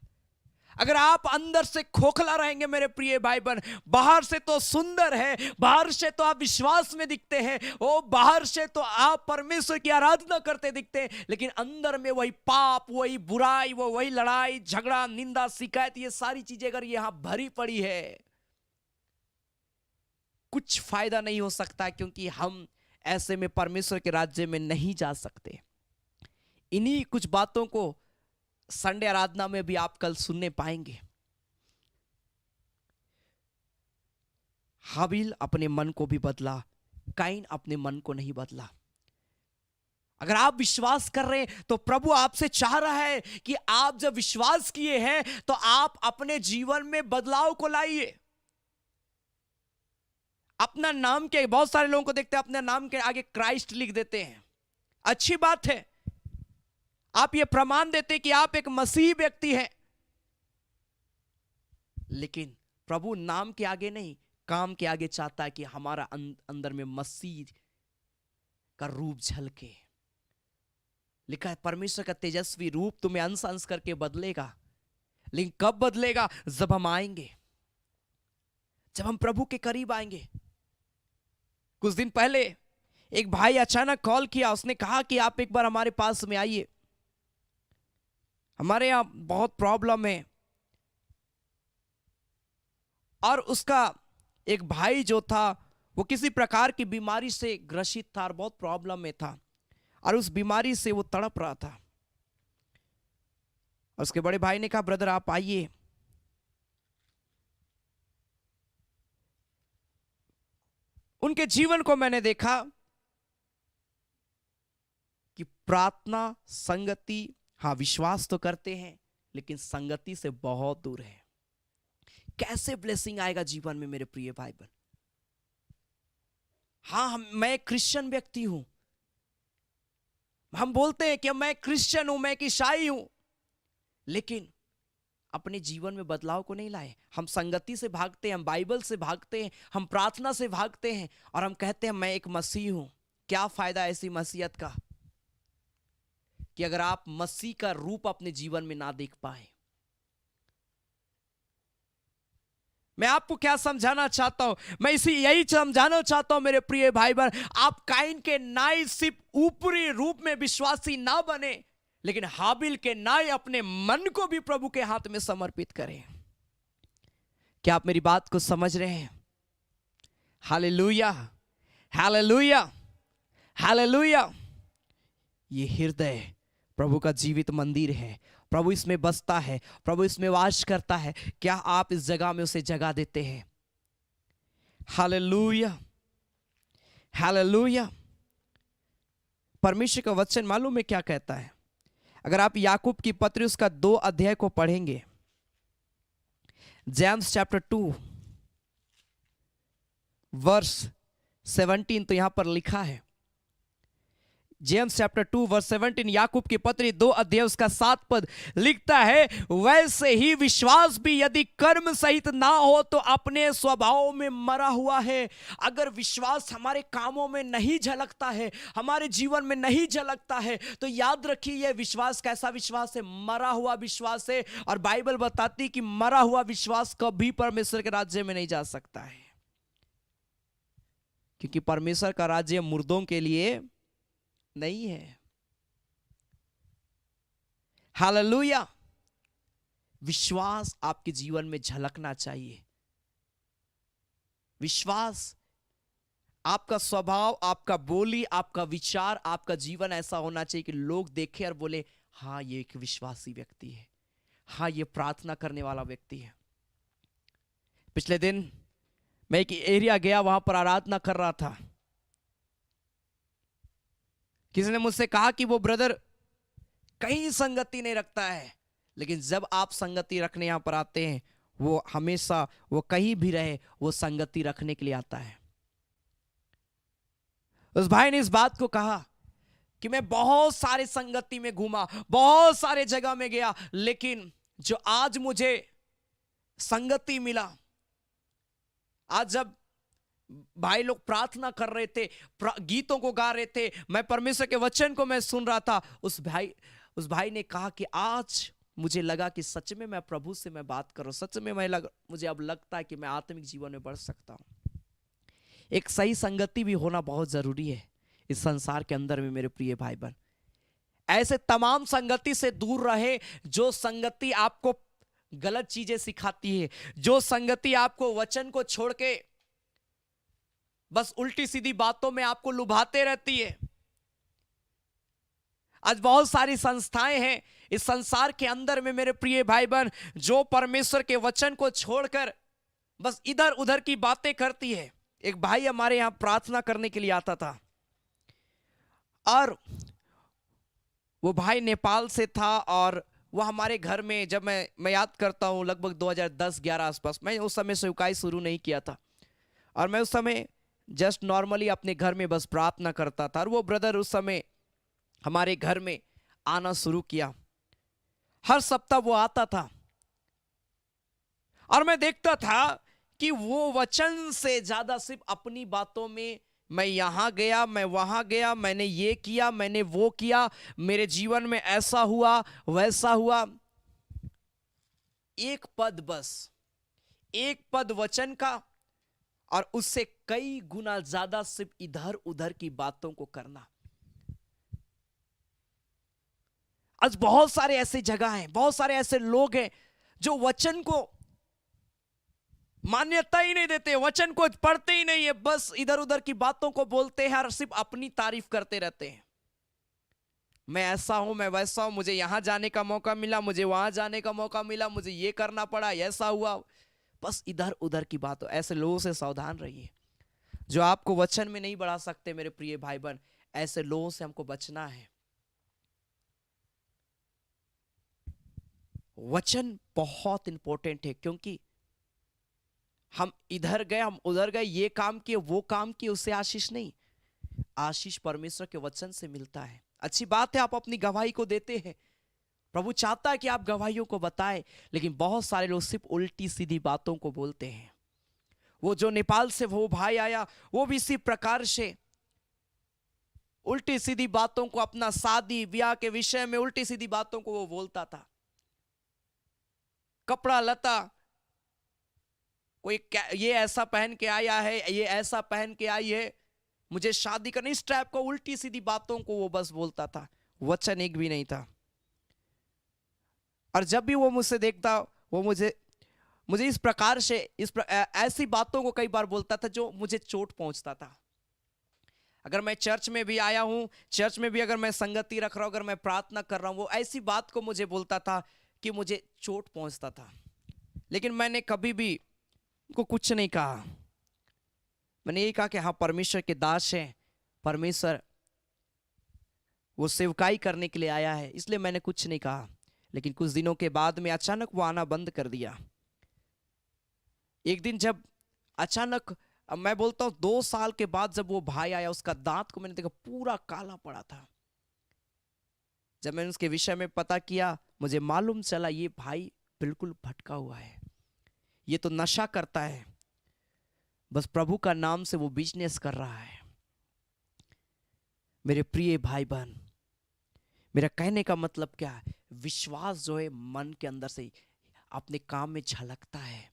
अगर आप अंदर से खोखला रहेंगे मेरे प्रिय भाई बहन, बाहर से तो सुंदर है, बाहर से तो आप विश्वास में दिखते हैं, ओ बाहर से तो आप परमेश्वर की आराधना करते दिखते हैं, लेकिन अंदर में वही पाप, वही बुराई, वही लड़ाई झगड़ा, निंदा, शिकायत, ये सारी चीजें अगर यहां भरी पड़ी है, कुछ फायदा नहीं हो सकता, क्योंकि हम ऐसे में परमेश्वर के राज्य में नहीं जा सकते। इन्हीं कुछ बातों को संडे आराधना में भी आप कल सुनने पाएंगे। हाबिल अपने मन को भी बदला, काइन अपने मन को नहीं बदला। अगर आप विश्वास कर रहे हैं तो प्रभु आपसे चाह रहा है कि आप जब विश्वास किए हैं तो आप अपने जीवन में बदलाव को लाइए। अपना नाम के, बहुत सारे लोगों को देखते हैं अपने नाम के आगे क्राइस्ट लिख देते हैं। अच्छी बात है, आप ये प्रमाण देते हैं कि आप एक मसीही व्यक्ति हैं, लेकिन प्रभु नाम के आगे नहीं, काम के आगे चाहता है कि हमारा अंदर में मसीह का रूप झलके। लिखा है परमेश्वर का तेजस्वी रूप तुम्हें अंश अंश करके बदलेगा, लेकिन कब बदलेगा? जब हम आएंगे, जब हम प्रभु के करीब आएंगे। कुछ दिन पहले एक भाई अचानक कॉल किया, उसने कहा कि आप एक बार हमारे पास में आइए, हमारे यहां बहुत प्रॉब्लम है। और उसका एक भाई जो था वो किसी प्रकार की बीमारी से ग्रसित था और बहुत प्रॉब्लम में था, और उस बीमारी से वो तड़प रहा था। और उसके बड़े भाई ने कहा ब्रदर आप आइए। उनके जीवन को मैंने देखा कि प्रार्थना, संगति, हाँ विश्वास तो करते हैं लेकिन संगति से बहुत दूर है। कैसे ब्लेसिंग आएगा जीवन में मेरे प्रिय भाई बहन? हाँ मैं एक क्रिश्चियन व्यक्ति हूं, हम बोलते हैं कि मैं क्रिश्चियन हूं, मैं एक ईसाई हूं, लेकिन अपने जीवन में बदलाव को नहीं लाए। हम संगति से भागते हैं, हम बाइबल से भागते हैं, हम प्रार्थना से भागते हैं, और हम कहते हैं मैं एक मसीह हूं। क्या फायदा ऐसी मसीहत का कि अगर आप मसीह का रूप अपने जीवन में ना देख पाए। मैं आपको क्या समझाना चाहता हूं? मैं यही समझाना चाहता हूं मेरे प्रिय भाई बहन, आप काइन के नाई सिर्फ ऊपरी रूप में विश्वासी ना बने, लेकिन हाबिल के नाई अपने मन को भी प्रभु के हाथ में समर्पित करें। क्या आप मेरी बात को समझ रहे हैं? Hallelujah, hallelujah, hallelujah. ये हृदय प्रभु का जीवित मंदिर है, प्रभु इसमें बसता है, प्रभु इसमें वास करता है। क्या आप इस जगह में उसे जगह देते हैं? Hallelujah, hallelujah. परमेश्वर का वचन मालूम है क्या कहता है? अगर आप याकूब की पत्री उसका 2 अध्याय को पढ़ेंगे, जेम्स चैप्टर 2 वर्स 17, तो यहां पर लिखा है, जेम्स चैप्टर 2 वर्स 17, याकूब की पत्री 2 अध्याय उसका 7 पद लिखता है, वैसे ही विश्वास भी यदि कर्म सहित ना हो तो अपने स्वभाव में मरा हुआ है। अगर विश्वास हमारे कामों में नहीं झलकता है, हमारे जीवन में नहीं झलकता है, तो याद रखिए यह विश्वास कैसा विश्वास है? मरा हुआ विश्वास है। और बाइबल बताती है कि मरा हुआ विश्वास कभी परमेश्वर के राज्य में नहीं जा सकता है, क्योंकि परमेश्वर का राज्य मुर्दों के लिए नहीं है। हालेलुया। विश्वास आपके जीवन में झलकना चाहिए। विश्वास, आपका स्वभाव, आपका बोली, आपका विचार, आपका जीवन ऐसा होना चाहिए कि लोग देखें और बोले हाँ ये एक विश्वासी व्यक्ति है, हाँ ये प्रार्थना करने वाला व्यक्ति है। पिछले दिन मैं एक एरिया गया, वहां पर आराधना कर रहा था। किसी ने मुझसे कहा कि वो ब्रदर कहीं संगति नहीं रखता है, लेकिन जब आप संगति रखने यहां पर आते हैं, वो हमेशा, वो कहीं भी रहे, वो संगति रखने के लिए आता है। उस भाई ने इस बात को कहा कि मैं बहुत सारे संगति में घूमा, बहुत सारे जगह में गया, लेकिन जो आज मुझे संगति मिला, आज जब भाई लोग प्रार्थना कर रहे थे, गीतों को गा रहे थे, मैं परमेश्वर के वचन को मैं सुन रहा था, उस भाई ने कहा कि आज मुझे लगा कि सच में मैं प्रभु से मैं बात कर रहा हूं, सच में मुझे अब लगता है कि मैं आत्मिक जीवन में बढ़ सकता हूं। एक सही संगति भी होना बहुत जरूरी है इस संसार के अंदर में मेरे प्रिय भाई बहन। ऐसे तमाम संगति से दूर रहे जो संगति आपको गलत चीजें सिखाती है, जो संगति आपको वचन को छोड़ के बस उल्टी सीधी बातों में आपको लुभाते रहती है। आज बहुत सारी संस्थाएं हैं इस संसार के अंदर में मेरे प्रिय भाई बहन, जो परमेश्वर के वचन को छोड़कर बस इधर उधर की बातें करती है। एक भाई हमारे यहां प्रार्थना करने के लिए आता था और वो भाई नेपाल से था और वो हमारे घर में, जब मैं याद करता हूँ लगभग 2010-11 आसपास, मैं उस समय सेवकाई शुरू नहीं किया था और मैं उस समय जस्ट नॉर्मली अपने घर में बस प्रार्थना करता था और वो ब्रदर उस समय हमारे घर में आना शुरू किया। हर सप्ताह वो आता था और मैं देखता था कि वो वचन से ज्यादा सिर्फ अपनी बातों में, मैं यहां गया, मैं वहां गया, मैंने ये किया, मैंने वो किया, मेरे जीवन में ऐसा हुआ वैसा हुआ। एक पद, बस एक पद वचन का और उससे कई गुना ज्यादा सिर्फ इधर उधर की बातों को करना। आज बहुत सारे ऐसे जगह हैं, बहुत सारे ऐसे लोग हैं जो वचन को मान्यता ही नहीं देते, वचन को पढ़ते ही नहीं है, बस इधर उधर की बातों को बोलते हैं और सिर्फ अपनी तारीफ करते रहते हैं। मैं ऐसा हूं, मैं वैसा हूं, मुझे यहां जाने का मौका मिला, मुझे वहां जाने का मौका मिला, मुझे ये करना पड़ा, ऐसा हुआ, बस इधर उधर की बात। ऐसे लोगों से सावधान रहिए जो आपको वचन में नहीं बढ़ा सकते मेरे प्रिय भाई बहन। ऐसे लोगों से हमको बचना है। वचन बहुत इंपॉर्टेंट है, क्योंकि हम इधर गए, हम उधर गए, ये काम किए, वो काम किए, उससे आशीष नहीं, आशीष परमेश्वर के वचन से मिलता है। अच्छी बात है आप अपनी गवाही को देते हैं, प्रभु चाहता है कि आप गवाहियों को बताएं, लेकिन बहुत सारे लोग सिर्फ उल्टी सीधी बातों को बोलते हैं। वो जो नेपाल से वो भाई आया, वो भी इसी प्रकार से उल्टी सीधी बातों को, अपना शादी ब्याह के विषय में उल्टी सीधी बातों को वो बोलता था। कपड़ा लता, कोई ये ऐसा पहन के आया है, ये ऐसा पहन के आई है, मुझे शादी करनी, इस टाइप को उल्टी सीधी बातों को वो बस बोलता था। वचन एक भी नहीं था। और जब भी वो मुझसे देखता, वो मुझे इस प्रकार से ऐसी बातों को कई बार बोलता था जो मुझे चोट पहुंचता था। अगर मैं चर्च में भी आया हूं, चर्च में भी अगर मैं संगति रख रहा हूं, अगर मैं प्रार्थना कर रहा हूं, वो ऐसी बात को मुझे बोलता था कि मुझे चोट पहुंचता था। लेकिन मैंने कभी भी उनको कुछ नहीं कहा। मैंने यही कहा कि हाँ, परमेश्वर के दास हैं, परमेश्वर वो सेवकाई करने के लिए आया है, इसलिए मैंने कुछ नहीं कहा। लेकिन कुछ दिनों के बाद में अचानक वो आना बंद कर दिया। एक दिन जब अचानक, अब मैं बोलता हूं 2 साल के बाद जब वो भाई आया, उसका दांत को मैंने देखा पूरा काला पड़ा था। जब मैंने उसके विषय में पता किया, मुझे मालूम चला ये भाई बिल्कुल भटका हुआ है, ये तो नशा करता है, बस प्रभु का नाम से वो बिजनेस कर रहा है। मेरे प्रिय भाई बहन, मेरा कहने का मतलब क्या है? विश्वास जो है मन के अंदर से अपने काम में झलकता है।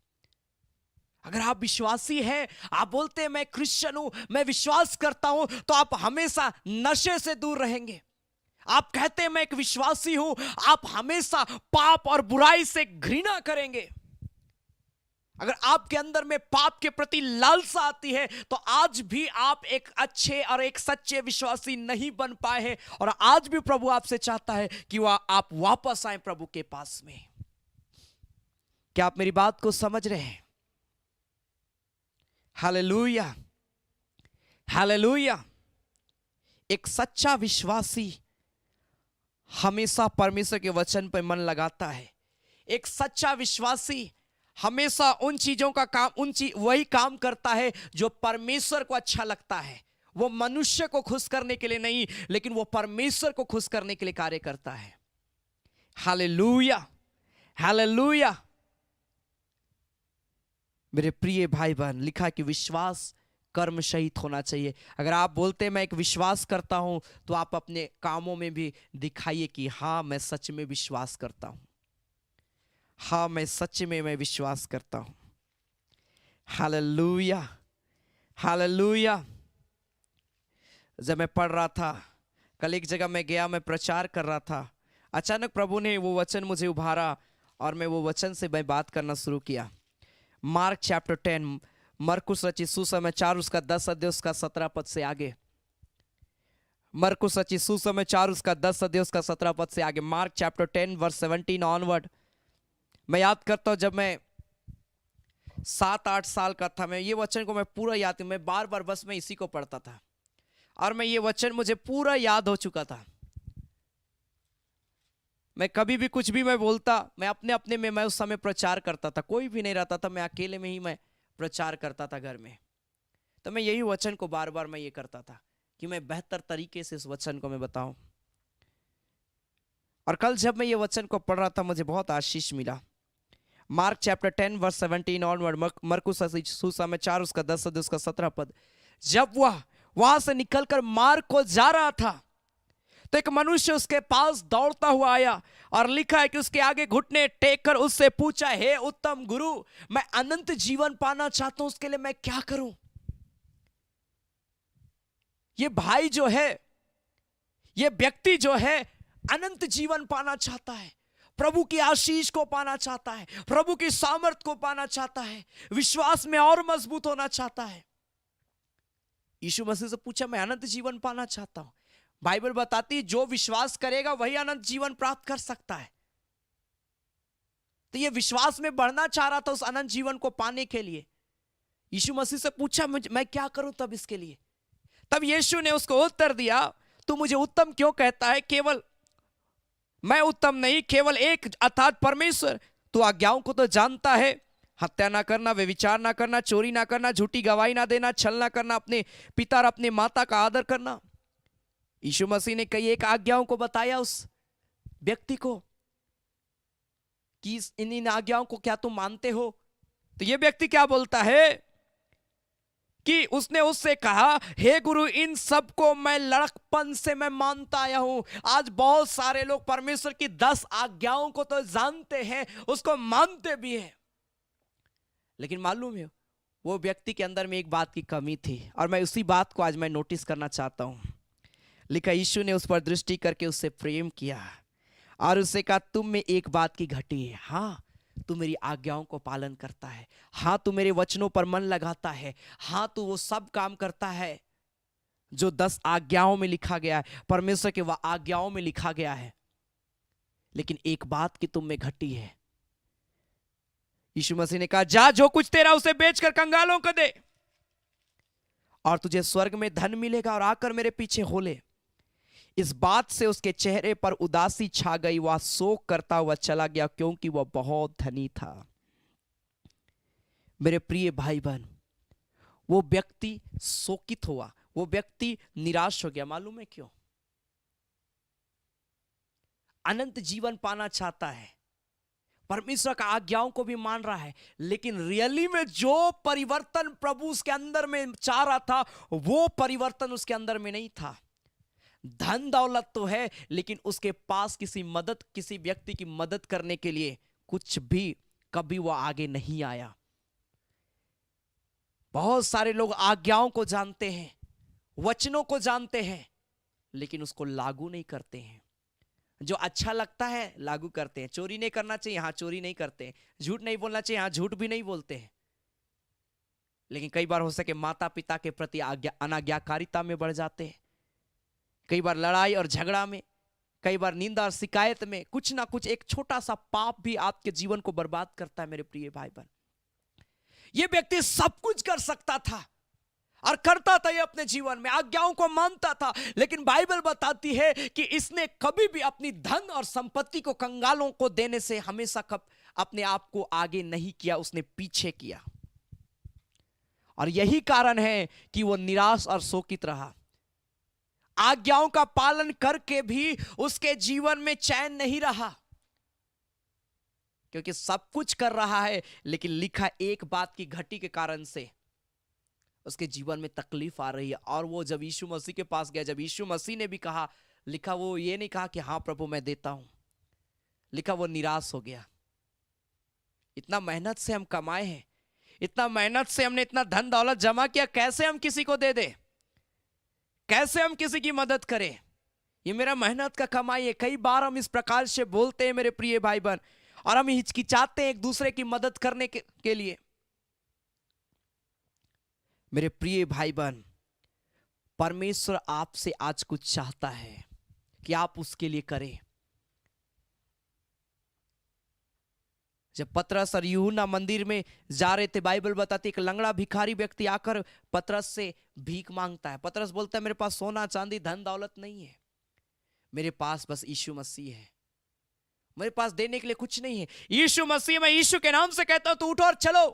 अगर आप विश्वासी हैं, आप बोलते हैं मैं क्रिश्चियन हूं, मैं विश्वास करता हूं, तो आप हमेशा नशे से दूर रहेंगे। आप कहते हैं मैं एक विश्वासी हूं, आप हमेशा पाप और बुराई से घृणा करेंगे। अगर आपके अंदर में पाप के प्रति लालसा आती है, तो आज भी आप एक अच्छे और एक सच्चे विश्वासी नहीं बन पाए हैं। और आज भी प्रभु आपसे चाहता है कि वह आप वापस आए प्रभु के पास में। क्या आप मेरी बात को समझ रहे हैं? Hallelujah, hallelujah. एक सच्चा विश्वासी हमेशा परमेश्वर के वचन पर मन लगाता है। एक सच्चा विश्वासी हमेशा उन चीजों का काम, वही काम करता है जो परमेश्वर को अच्छा लगता है। वो मनुष्य को खुश करने के लिए नहीं, लेकिन वो परमेश्वर को खुश करने के लिए कार्य करता है। Hallelujah, hallelujah. मेरे प्रिय भाई बहन, लिखा कि विश्वास कर्म सहित होना चाहिए। अगर आप बोलते हैं मैं एक विश्वास करता हूं, तो आप अपने कामों में भी दिखाइए कि हाँ, मैं सच में विश्वास करता हूं। हाँ, मैं सच में मैं विश्वास करता हूं। Hallelujah, hallelujah. जब मैं पढ़ रहा था, कल एक जगह मैं गया, मैं प्रचार कर रहा था, अचानक प्रभु ने वो वचन मुझे उभारा और मैं वो वचन से मैं बात करना शुरू किया। मार्क चैप्टर 10, मरकुस रचित सुसमाचार उसका 10 अध्याय उसका 17 पद से आगे। मरकुस रचित सुसमाचार उसका 10 अध्याय उसका 17 पद से आगे। Mark chapter 10 verse 17 onward. मैं याद करता हूं जब मैं 7-8 साल का था, मैं ये वचन को मैं पूरा याद, मैं बार बार बस मैं इसी को पढ़ता था और मैं ये वचन मुझे पूरा याद हो चुका था। मैं कभी भी कुछ भी मैं बोलता, मैं अपने अपने में मैं उस समय प्रचार करता था, कोई भी नहीं रहता था, मैं अकेले में ही मैं प्रचार करता था घर में। तो मैं यही वचन को बार बार मैं ये करता था कि मैं बेहतर तरीके से इस वचन को मैं बताऊं। और कल जब मैं ये वचन को पढ़ रहा था मुझे बहुत आशीष मिला। मार्क चैप्टर 10 वर्स 17 ऑनवर्ड, मरकुस सुसमाचार उसका 10 अध्याय उसका 17 पद। जब वह वहां से निकलकर मार्ग को जा रहा था तो एक मनुष्य उसके पास दौड़ता हुआ आया और लिखा है कि उसके आगे घुटने टेक कर उससे पूछा, हे उत्तम गुरु, मैं अनंत जीवन पाना चाहता हूं, उसके लिए मैं क्या करूं? ये भाई जो है, ये व्यक्ति जो है अनंत जीवन पाना चाहता है, प्रभु की आशीष को पाना चाहता है, प्रभु की सामर्थ को पाना चाहता है, विश्वास में और मजबूत होना चाहता है। यीशु मसीह से पूछा, मैं अनंत जीवन पाना चाहता हूं। बाइबल बताती है जो विश्वास करेगा वही अनंत जीवन प्राप्त कर सकता है। तो ये विश्वास में बढ़ना चाह रहा था उस अनंत जीवन को पाने के लिए। यीशु मसीह से पूछा, मैं क्या करूं तब इसके लिए? तब यीशु ने उसको उत्तर दिया, तू मुझे उत्तम क्यों कहता है? केवल मैं उत्तम नहीं, केवल एक अर्थात परमेश्वर। तू आज्ञाओं को तो जानता है, हत्या ना करना, व्यभिचार ना करना, चोरी ना करना, झूठी गवाही ना देना, छल ना करना, अपने पिता और अपने माता का आदर करना। यीशु मसीह ने कई एक आज्ञाओं को बताया उस व्यक्ति को कि इन आज्ञाओं को क्या तुम मानते हो? तो ये व्यक्ति क्या बोलता है कि उसने उससे कहा, हे गुरु, इन सब को मैं लड़कपन से मैं मानता आया हूं। आज बहुत सारे लोग परमेश्वर की 10 आज्ञाओं को तो जानते हैं, उसको मानते भी हैं, लेकिन मालूम है वो व्यक्ति के अंदर में एक बात की कमी थी और मैं उसी बात को आज मैं नोटिस करना चाहता हूं। लिखा, यीशु ने उस पर दृष्टि करके उससे प्रेम किया और उससे कहा, तुम में एक बात की घटी है। हाँ, तू मेरी आज्ञाओं को पालन करता है। हाँ, तू मेरे वचनों पर मन लगाता है। हाँ, तू वो सब काम करता है जो 10 आज्ञाओं में लिखा गया है, परमेश्वर के वह आज्ञाओं में लिखा गया है, लेकिन एक बात की तुम में घटी है। यीशु मसीह ने कहा, जा, जो कुछ तेरा उसे बेचकर कंगालों को दे और तुझे स्वर्ग में धन मिलेगा और आकर मेरे पीछे हो ले। इस बात से उसके चेहरे पर उदासी छा गई, वह शोक करता हुआ चला गया क्योंकि वह बहुत धनी था। मेरे प्रिय भाई बहन, वो व्यक्ति शोकित हुआ, वो व्यक्ति निराश हो गया। मालूम है क्यों? अनंत जीवन पाना चाहता है, परमेश्वर का आज्ञाओं को भी मान रहा है, लेकिन रियली में जो परिवर्तन प्रभु उसके अंदर में चाह रहा था वो परिवर्तन उसके अंदर में नहीं था। धन दौलत तो है, लेकिन उसके पास किसी व्यक्ति की मदद करने के लिए कुछ भी कभी वो आगे नहीं आया। बहुत सारे लोग आज्ञाओं को जानते हैं, वचनों को जानते हैं, लेकिन उसको लागू नहीं करते हैं। जो अच्छा लगता है लागू करते हैं। चोरी नहीं करना चाहिए, हाँ चोरी नहीं करते हैं। झूठ नहीं बोलना चाहिए, हाँ झूठ भी नहीं बोलते हैं। लेकिन कई बार हो सके माता पिता के प्रति अनाज्ञाकारिता में बढ़ जाते हैं, कई बार लड़ाई और झगड़ा में, कई बार निंदा और शिकायत में, कुछ ना कुछ एक छोटा सा पाप भी आपके जीवन को बर्बाद करता है। मेरे प्रिय भाई बहन, ये व्यक्ति सब कुछ कर सकता था और करता था, ये अपने जीवन में आज्ञाओं को मानता था, लेकिन बाइबल बताती है कि इसने कभी भी अपनी धन और संपत्ति को कंगालों को देने से हमेशा अपने आप को आगे नहीं किया, उसने पीछे किया। और यही कारण है कि वो निराश और शोकित रहा। आज्ञाओं का पालन करके भी उसके जीवन में चैन नहीं रहा, क्योंकि सब कुछ कर रहा है, लेकिन लिखा एक बात की घटी के कारण से उसके जीवन में तकलीफ आ रही है। और वो जब यीशु मसीह के पास गया, जब यीशु मसीह ने भी कहा, लिखा वो ये नहीं कहा कि हाँ प्रभु मैं देता हूं, लिखा वो निराश हो गया। इतना मेहनत से हम कमाए हैं, इतना मेहनत से हमने इतना धन दौलत जमा किया, कैसे हम किसी को दे दे, कैसे हम किसी की मदद करें? ये मेरा मेहनत का कमाई है। कई बार हम इस प्रकार से बोलते हैं मेरे प्रिय भाई बहन, और हम हिचकिचाते हैं एक दूसरे की मदद करने के लिए। मेरे प्रिय भाई बहन, परमेश्वर आपसे आज कुछ चाहता है कि आप उसके लिए करें। जब पतरस और यूहन्ना मंदिर में जा रहे थे, बाइबल बताती है एक लंगड़ा भिखारी व्यक्ति आकर पतरस से भीख मांगता है। पतरस बोलता है मेरे पास सोना चांदी धन दौलत नहीं है, मेरे पास बस यीशु मसीह है, मेरे पास देने के लिए कुछ नहीं है। यीशु मसीह, मैं यीशु के नाम से कहता हूं तू उठो और चलो।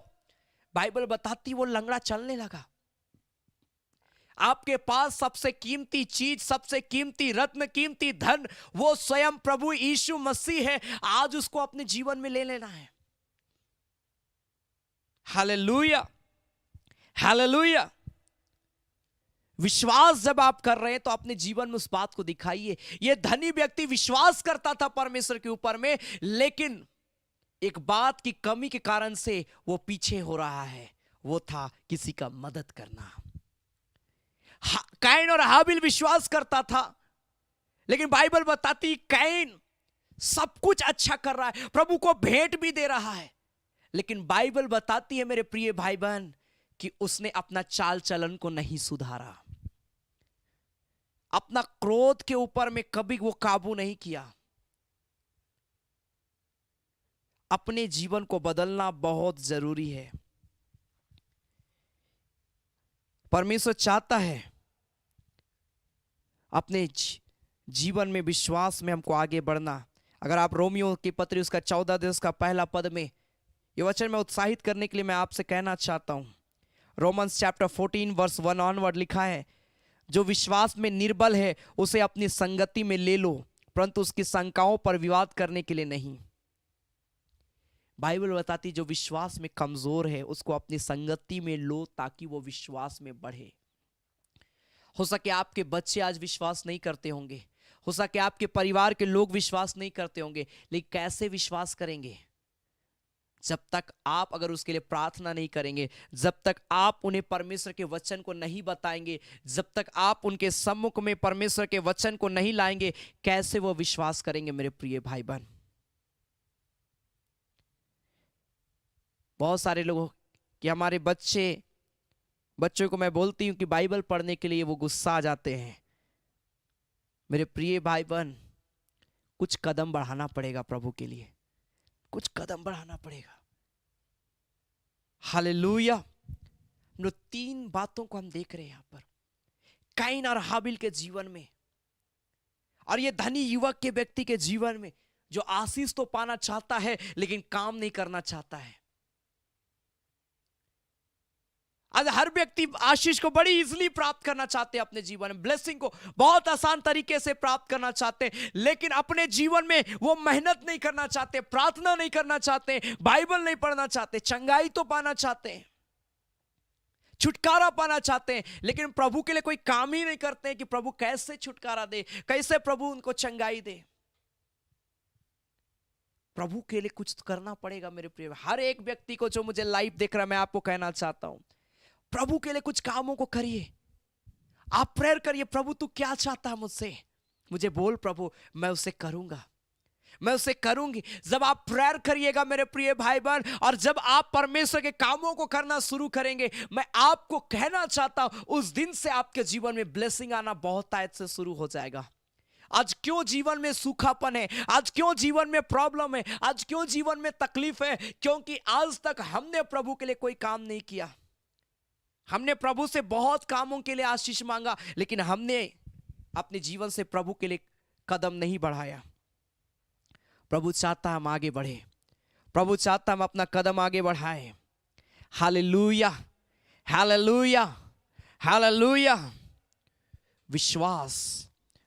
बाइबल बताती वो लंगड़ा चलने लगा। आपके पास सबसे कीमती चीज, सबसे कीमती रत्न, कीमती धन वो स्वयं प्रभु यीशु मसीह है। आज उसको अपने जीवन में ले लेना है। Hallelujah, hallelujah. विश्वास जब आप कर रहे हैं तो अपने जीवन में उस बात को दिखाइए। यह धनी व्यक्ति विश्वास करता था परमेश्वर के ऊपर में, लेकिन एक बात की कमी के कारण से वो पीछे हो रहा है, वो था किसी का मदद करना। कैन और हाबिल विश्वास करता था, लेकिन बाइबल बताती कैन सब कुछ अच्छा कर रहा है, प्रभु को भेंट भी दे रहा है, लेकिन बाइबल बताती है मेरे प्रिय भाई बहन कि उसने अपना चाल चलन को नहीं सुधारा, अपना क्रोध के ऊपर में कभी वो काबू नहीं किया। अपने जीवन को बदलना बहुत जरूरी है। परमेश्वर चाहता है अपने जीवन में विश्वास में हमको आगे बढ़ना। अगर आप रोमियो की पत्री उसका 14 उसका पहला पद में ये वचन में उत्साहित करने के लिए मैं आपसे कहना चाहता हूं। रोमन्स चैप्टर 14 वर्स 1 ऑनवर्ड लिखा है, जो विश्वास में निर्बल है उसे अपनी संगति में ले लो, परंतु उसकी शंकाओं पर विवाद करने के लिए नहीं। बाइबल बताती जो विश्वास में कमजोर है उसको अपनी संगति में लो ताकि वो विश्वास में बढ़े। हो सके आपके बच्चे आज विश्वास नहीं करते होंगे, हो सके आपके परिवार के लोग विश्वास नहीं करते होंगे, लेकिन कैसे विश्वास करेंगे? जब तक आप अगर उसके लिए प्रार्थना नहीं करेंगे, जब तक आप उन्हें परमेश्वर के वचन को नहीं बताएंगे, जब तक आप उनके सम्मुख में परमेश्वर के वचन को नहीं लाएंगे, कैसे वो विश्वास करेंगे मेरे प्रिय भाई बहन? बहुत सारे लोग कि हमारे बच्चों को मैं बोलती हूं कि बाइबल पढ़ने के लिए वो गुस्सा आ जाते हैं। मेरे प्रिय भाई बहन, कुछ कदम बढ़ाना पड़ेगा प्रभु के लिए, कुछ कदम बढ़ाना पड़ेगा। हालेलुया। 3 बातों को हम देख रहे हैं यहां पर, कैन और हाबिल के जीवन में और ये धनी युवक के व्यक्ति के जीवन में, जो आशीष तो पाना चाहता है लेकिन काम नहीं करना चाहता है। आज हर व्यक्ति आशीष को बड़ी इजीली प्राप्त करना चाहते हैं, अपने जीवन में ब्लेसिंग को बहुत आसान तरीके से प्राप्त करना चाहते हैं, लेकिन अपने जीवन में वो मेहनत नहीं करना चाहते, प्रार्थना नहीं करना चाहते, बाइबल नहीं पढ़ना चाहते, चंगाई तो पाना चाहते हैं, छुटकारा पाना चाहते हैं, लेकिन प्रभु के लिए कोई काम ही नहीं करते हैं कि प्रभु कैसे छुटकारा दे, कैसे प्रभु उनको चंगाई दे। प्रभु के लिए कुछ तो करना पड़ेगा मेरे प्रिय। हर एक व्यक्ति को जो मुझे लाइव देख रहा है, मैं आपको कहना चाहता हूं, प्रभु के लिए कुछ कामों को करिए। आप प्रेयर करिए, प्रभु तू क्या चाहता है मुझसे, मुझे बोल प्रभु, मैं उसे करूंगा, मैं उसे करूंगी। जब आप प्रेयर करिएगा मेरे प्रिय भाई बहन, और जब आप परमेश्वर के कामों को करना शुरू करेंगे, मैं आपको कहना चाहता हूं उस दिन से आपके जीवन में ब्लेसिंग आना बहुत आयत से शुरू हो जाएगा। आज क्यों जीवन में सूखापन है, आज क्यों जीवन में प्रॉब्लम है, आज क्यों जीवन में तकलीफ है? क्योंकि आज तक हमने प्रभु के लिए कोई काम नहीं किया। हमने प्रभु से बहुत कामों के लिए आशीष मांगा, लेकिन हमने अपने जीवन से प्रभु के लिए कदम नहीं बढ़ाया। प्रभु चाहता हम आगे बढ़े, प्रभु चाहता हम अपना कदम आगे बढ़ाएं। Hallelujah, hallelujah, hallelujah. विश्वास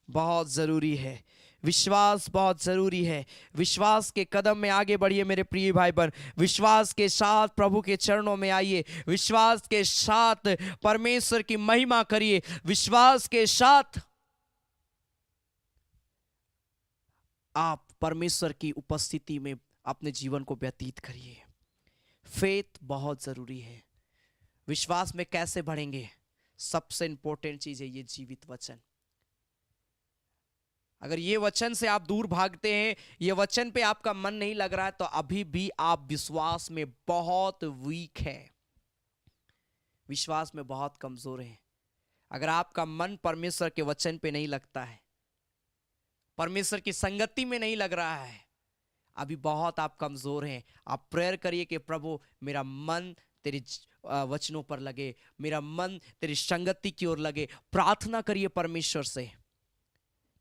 बहुत जरूरी है, विश्वास बहुत जरूरी है। विश्वास के कदम में आगे बढ़िए मेरे प्रिय भाई बहन। विश्वास के साथ प्रभु के चरणों में आइए, विश्वास के साथ परमेश्वर की महिमा करिए, विश्वास के साथ आप परमेश्वर की उपस्थिति में अपने जीवन को व्यतीत करिए। फेथ बहुत जरूरी है। विश्वास में कैसे बढ़ेंगे? सबसे इंपॉर्टेंट चीज है ये जीवित वचन। अगर ये वचन से आप दूर भागते हैं, ये वचन पे आपका मन नहीं लग रहा है, तो अभी भी आप विश्वास में बहुत वीक है। विश्वास में बहुत कमजोर हैं। अगर आपका मन परमेश्वर के वचन पे नहीं लगता है, परमेश्वर की संगति में नहीं लग रहा है, अभी बहुत आप कमजोर हैं। आप प्रेयर करिए कि प्रभु मेरा मन तेरे वचनों पर लगे, मेरा मन तेरी संगति की ओर लगे। प्रार्थना करिए परमेश्वर से,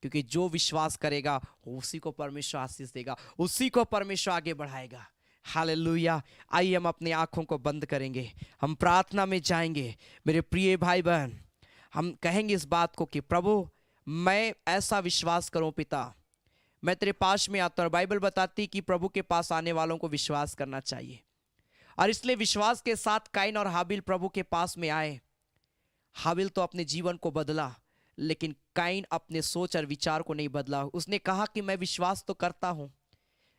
क्योंकि जो विश्वास करेगा उसी को परमेश्वर आशीष देगा, उसी को परमेश्वर आगे बढ़ाएगा। हालेलुया। आइए हम अपनी आंखों को बंद करेंगे, हम प्रार्थना में जाएंगे। मेरे प्रिय भाई बहन, हम कहेंगे इस बात को कि प्रभु मैं ऐसा विश्वास करूं पिता, मैं तेरे पास में आता हूं। बाइबल बताती कि प्रभु के पास आने वालों को विश्वास करना चाहिए, और इसलिए विश्वास के साथ काइन और हाबिल प्रभु के पास में आए। हाबिल तो अपने जीवन को बदला, लेकिन काइन अपने सोच और विचार को नहीं बदला। उसने कहा कि मैं विश्वास तो करता हूं,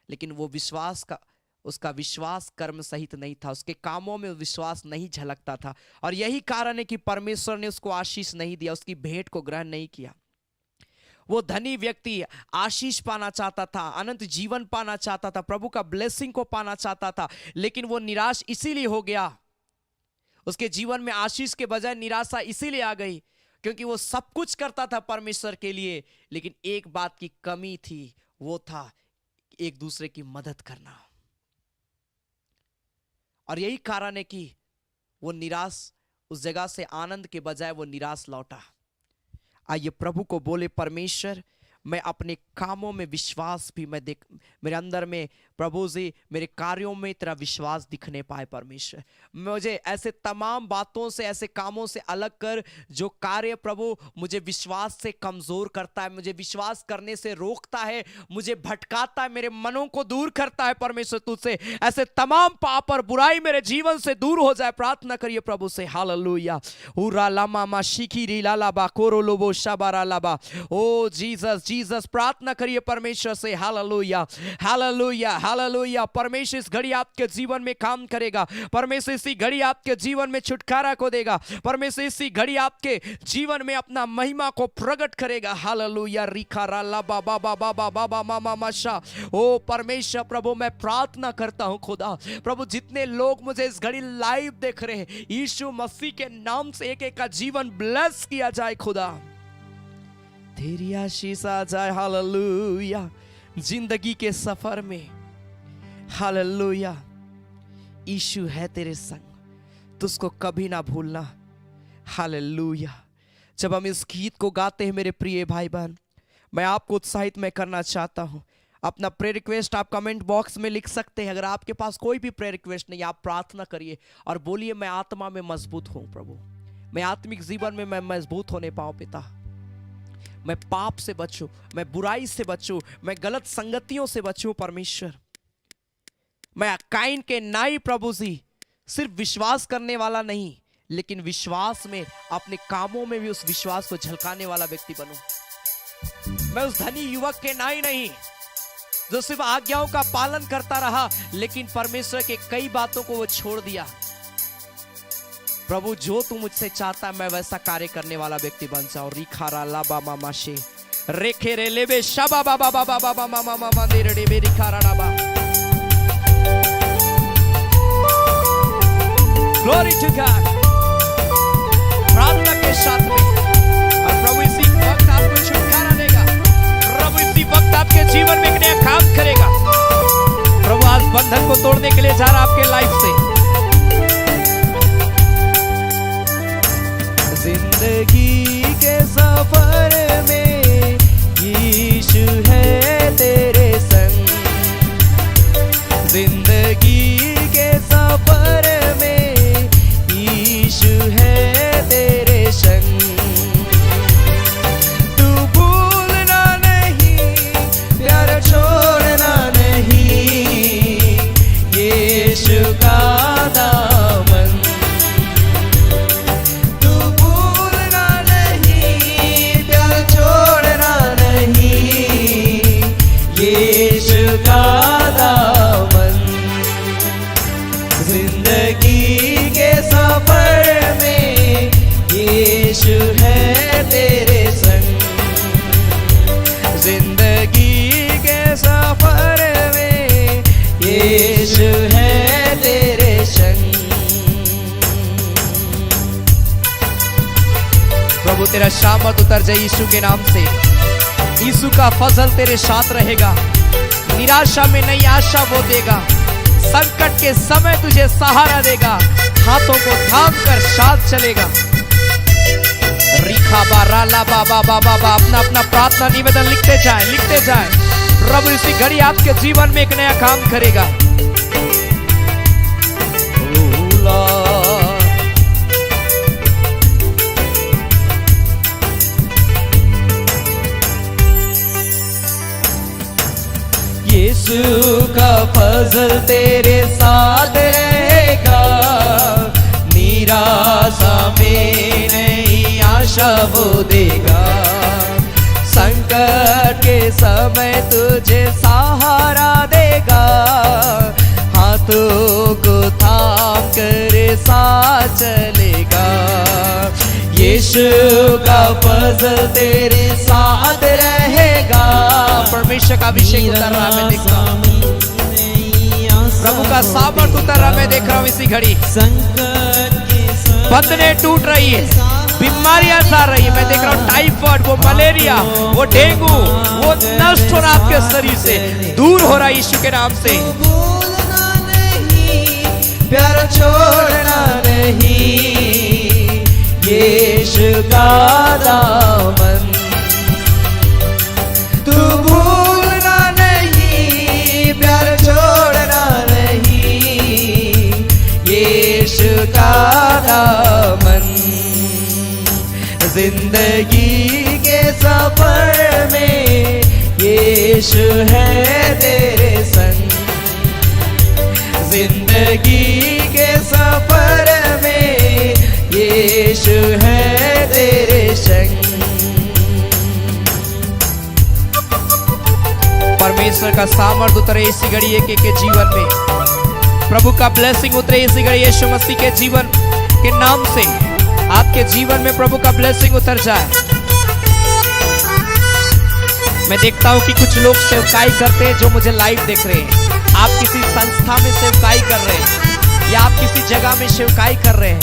लेकिन वो उसका विश्वास कर्म सहित नहीं था, उसके कामों में विश्वास नहीं झलकता था। और यही कारण है कि परमेश्वर ने उसको आशीष नहीं दिया, उसकी भेंट को ग्रहण नहीं किया। वो धनी व्यक्ति आशीष पाना चाहता था, अनंत जीवन पाना चाहता था, प्रभु का ब्लेसिंग को पाना चाहता था, लेकिन वो निराश इसीलिए हो गया। उसके जीवन में आशीष के बजाय निराशा इसीलिए आ गई क्योंकि वो सब कुछ करता था परमेश्वर के लिए, लेकिन एक बात की कमी थी, वो था एक दूसरे की मदद करना। और यही कारण है कि वो निराश, उस जगह से आनंद के बजाय वो निराश लौटा। आइए प्रभु को बोले, परमेश्वर मैं अपने कामों में विश्वास भी मैं देख, मेरे अंदर में प्रभु जी मेरे कार्यों में तेरा विश्वास दिखने पाए। परमेश्वर मुझे ऐसे तमाम बातों से, ऐसे कामों से अलग कर जो कार्य प्रभु मुझे विश्वास से कमजोर करता है, मुझे विश्वास करने से रोकता है, मुझे भटकाता है, मेरे मनों को दूर करता है। परमेश्वर तुझसे ऐसे तमाम पाप और बुराई मेरे जीवन से दूर हो जाए। प्रार्थना करिए प्रभु से। हालेलुया। उरा लामा मा शिखिरी लालाबा कोरोलोबो शबारा लाबा। ओ जीसस जीसस, प्रार्थना करिए परमेश्वर से। Hallelujah hallelujah hallelujah. परमेश्वर इस घड़ी आपके जीवन में काम करेगा, परमेश्वर इसी घड़ी आपके जीवन में छुटकारा को देगा, परमेश्वर इसी घड़ी आपके जीवन में अपना महिमा को प्रकट करेगा। हालेलुया। रिखा राला बाबा बाबा बाबा मामा माशा। ओ परमेश्वर प्रभु मैं प्रार्थना करता हूं खुदा, प्रभु जितने लोग मुझे इस घड़ी लाइव देख रहे हैं, यीशु मसीह के नाम से एक एक का जीवन ब्लेस किया जाए खुदा, तेरी आशीष आ जाए। हालेलुया। जिंदगी के सफर में हालेलुया यीशु है तेरे संग, तुझको कभी ना भूलना। हालेलुया। जब हम इस गीत को गाते हैं मेरे प्रिय भाई बहन, मैं आपको उत्साहित मैं करना चाहता हूं। अपना प्रेयर रिक्वेस्ट आप कमेंट बॉक्स में लिख सकते हैं। अगर आपके पास कोई भी प्रेयर रिक्वेस्ट नहीं, आप प्रार्थना करिए और बोलिए मैं आत्मा में मजबूत हूं प्रभु, मैं आत्मिक जीवन में मैं मजबूत होने पाऊं पिता, मैं पाप से बचूं, मैं बुराई से बचूं, मैं गलत संगतियों से बचूं। परमेश्वर मैं काइन के नाई प्रभु जी सिर्फ विश्वास करने वाला नहीं, लेकिन विश्वास में अपने कामों में भी उस विश्वास को झलकाने वाला व्यक्ति बनूं। मैं उस धनी युवक के नाई नहीं जो सिर्फ आज्ञाओं का पालन करता रहा, लेकिन परमेश्वर के कई बातों को वो छोड़ दिया। प्रभु जो तू मुझसे चाहता है मैं वैसा कार्य करने वाला व्यक्ति बन जाऊं। रिखारा लाबा मामा शे रेखे रे लेबे शाबा बाबा बाबा बाबा मामा मामा दे रे बे रिखारा लाबा। Glory to God. प्रार्थना के साथ में, और प्रभु इसी वक्त आपको छुटकारा देगा, प्रभु इसी वक्त आपके जीवन में एक नया काम करेगा। प्रभु आज बंधन को तोड़ने के लिए जा रहा आपके लाइफ से। जिंदगी के सफर में यीशु है तेरे संग, जिंदगी के सफर में यीशु है तेरे संग। तू भूलना नहीं, प्यार छोड़ना नहीं, यीशु का दामन। तू भूलना नहीं, प्यार छोड़ना नहीं, यीशु का दामन। जिंदगी के सफर में यीशु है तेरे संग, जिंदगी के सफर में यीशु है तेरे संग। प्रभु तेरा सामर्थ उतर जाए यीशु के नाम से। यीशु का फजल तेरे साथ रहेगा, निराशा में नई आशा वो देगा, संकट के समय तुझे सहारा देगा, हाथों को थाम कर साथ चलेगा। रिखा बारा ला बाबा बाबा बा, अपना अपना प्रार्थना निवेदन लिखते जाए, लिखते जाए। प्रभु इसी घड़ी आपके जीवन में एक नया काम करेगा। यीशु का फजल तेरे साथ रहेगा, निराशा में नई आशा वो देगा, संकट के समय तुझे सहारा देगा, हाथों को थाम कर साथ चलेगा। यीशु का फजल तेरे साथ रहेगा। परमेश्वर का अभिषेक उतर रहा मैं देखता हूँ, प्रभु का सामर्थ उतर रहा मैं देख रहा हूँ इसी घड़ी। बंधनें टूट रही है, बीमारियां जा रही है, मैं देख रहा हूँ टाइफाइड, वो मलेरिया, वो डेंगू, वो नष्ट हो रहा आपके शरीर से, दूर हो रहा यीशु के नाम से। भूलना नहीं, प्यार छोड़ना नहीं, यीशु का दामन तू भूलना नहीं, प्यार छोड़ना नहीं, यीशु का दामन। जिंदगी के सफर में यीशु है तेरे संग, जिंदगी के सफर में यीशु है तेरे संग। परमेश्वर का सामर्थ उतरे इसी घड़ी एक के जीवन में, प्रभु का ब्लेसिंग उतरे इसी घड़ी यीशु मसीह के जीवन के नाम से। आपके जीवन में प्रभु का ब्लेसिंग उतर जाए। मैं देखता हूं कि कुछ लोग सेवकाई करते हैं जो मुझे लाइव देख रहे हैं। आप किसी संस्था में सेवकाई कर रहे हैं या आप किसी जगह में सेवकाई कर रहे हैं,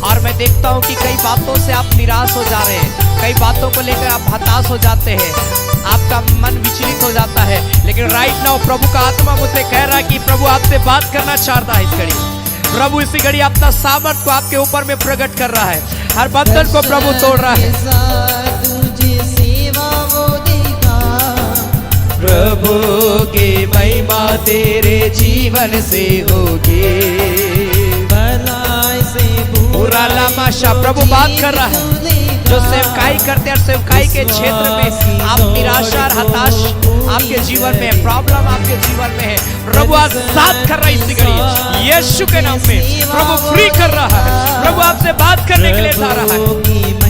और मैं देखता हूं कि कई बातों से आप निराश हो जा रहे हैं, कई बातों को लेकर आप हताश हो जाते हैं, आपका मन विचलित हो जाता है। लेकिन राइट नाउ प्रभु का आत्मा मुझसे कह रहा है कि प्रभु आपसे बात करना चाहता है इस घड़ी। प्रभु इसी घड़ी अपना सामर्थ को आपके ऊपर में प्रकट कर रहा है, हर बंधन को प्रभु तोड़ रहा है। प्रभु की महिमा तेरे जीवन से होगी, भलाई से बुरा लामाशा प्रभु बात कर रहा है। जो सेवकाई करते हैं और सेवकाई के क्षेत्र में आप निराशा और हताश आपके जीवन में, प्रॉब्लम आपके जीवन में है, प्रभु आज साथ कर रहा है इसी घड़ी यीशु के नाम में। प्रभु फ्री कर रहा है, प्रभु आपसे बात करने के लिए जा रहा है।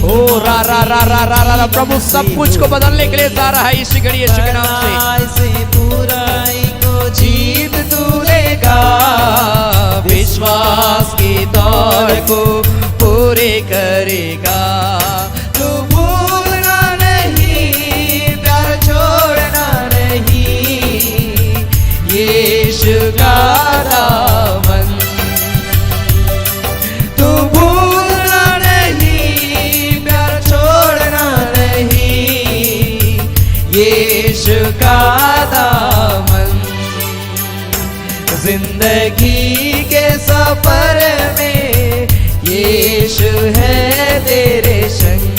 ओ रा रा रा रा रा रा, प्रभु सब कुछ को बदलने के लिए जा रहा है इसी घड़ी यीशु के नाम से। बुराई को जीत तू लेगा, विश्वास की दौड़ को पूरे करेगा। तू भूलना नहीं, प्यार छोड़ना नहीं, यीशु का दामन तू भूलना नहीं, प्यार छोड़ना नहीं, यीशु का दामन। जिंदगी के सफर में यीशु है तेरे संग,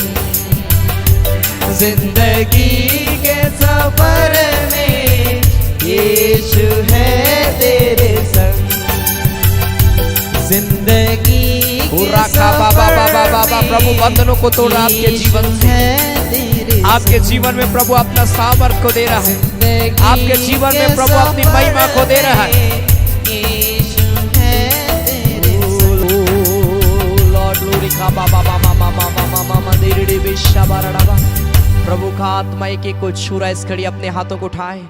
जिंदगी के सफर में यीशु है तेरे संग, जिंदगी प्रभु बंधनों को तोड़ रहा आपके जीवन से। आपके जीवन में प्रभु अपना सामर्थ को दे रहा है, आपके जीवन में प्रभु अपनी महिमा को दे रहा है। प्रभु का आत्मा एक एक को छू रहा है इस घड़ी। अपने हाथों को उठाए,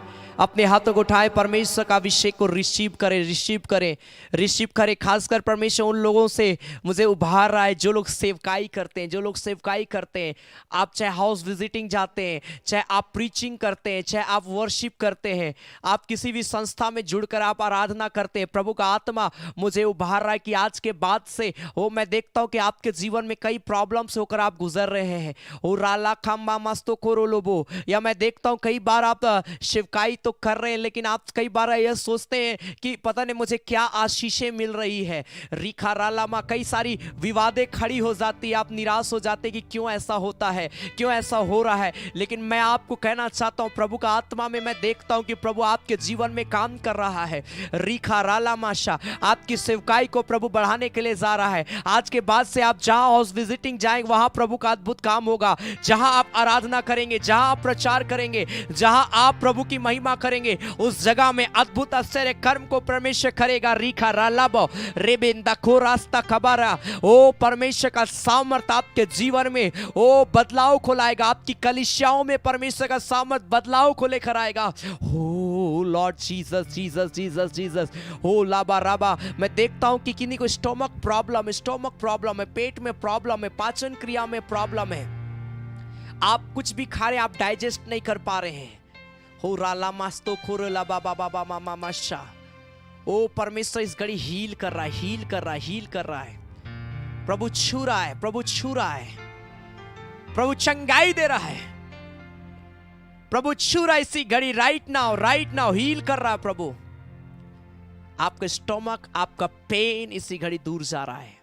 अपने हाथों को उठाए, परमेश्वर का अभिषेक को रिसीव करें, रिसीव करें, रिसीव करें। खासकर परमेश्वर उन लोगों से मुझे उभार रहा है जो लोग सेवकाई करते हैं, जो लोग सेवकाई करते हैं। आप चाहे हाउस विजिटिंग जाते हैं, चाहे आप प्रीचिंग करते हैं, चाहे आप वर्शिप करते हैं, आप किसी भी संस्था में जुड़कर आप आराधना करते हैं, प्रभु का आत्मा मुझे उभार रहा है कि आज के बाद से मैं देखता हूं कि आपके जीवन में कई प्रॉब्लम से होकर आप गुजर रहे हैं। राला खम्बा मस्तो कोरो लोबो, या मैं देखता हूं कई बार आप शिवकाई तो कर रहे हैं, लेकिन आप कई बार यह सोचते हैं कि पता नहीं मुझे क्या आशीषें मिल रही है। रिखा राला मा कई सारी विवादें खड़ी हो जाती है, आप निराश हो जाते हैं कि क्यों ऐसा होता है, क्यों ऐसा हो रहा है। लेकिन मैं आपको कहना चाहता हूं, प्रभु का आत्मा में मैं देखता हूं कि प्रभु आपके जीवन में काम कर रहा है। रिखा राला माशा आपकी सेवकाई को प्रभु बढ़ाने के लिए जा रहा है। आज के बाद से आप जहां हाउस विजिटिंग जाएंगे वहां प्रभु का अद्भुत काम होगा। जहां आप आराधना करेंगे, जहां आप प्रचार करेंगे, जहां आप प्रभु की महिमा करेंगे, उस जगह में अद्भुत आश्चर्य कर्म को परमेश्वर करेगा। रिखा रालाबो रेबेंदा को रास्ता खबारा, ओ परमेश्वर का सामर्थ आपके जीवन में ओ बदलाव को लाएगा। आपकी कलीसियाओं में परमेश्वर का सामर्थ बदलाव को लेकर आएगा। ओ Lord Jesus Jesus Jesus Jesus, ओ लाबा राबा। मैं देखता हूं कि किन्हीं को स्टोमक प्रॉब्लम है, पेट में प्रॉब्लम है, पाचन क्रिया में प्रॉब्लम है। आप कुछ भी खा रहे हैं, आप डाइजेस्ट नहीं कर पा रहे हैं। हो राला मास्तो खोरला बाबा बाबा मामा माशा, ओ परमेश्वर इस घड़ी हील कर रहा है, हील कर रहा है, हील कर रहा है। प्रभु छू रहा है, प्रभु छू रहा है, प्रभु चंगाई दे रहा है, प्रभु छू रहा है इसी घड़ी। राइट नाउ हील कर रहा है प्रभु। आपका स्टोमक, आपका पेन इसी घड़ी दूर जा रहा है।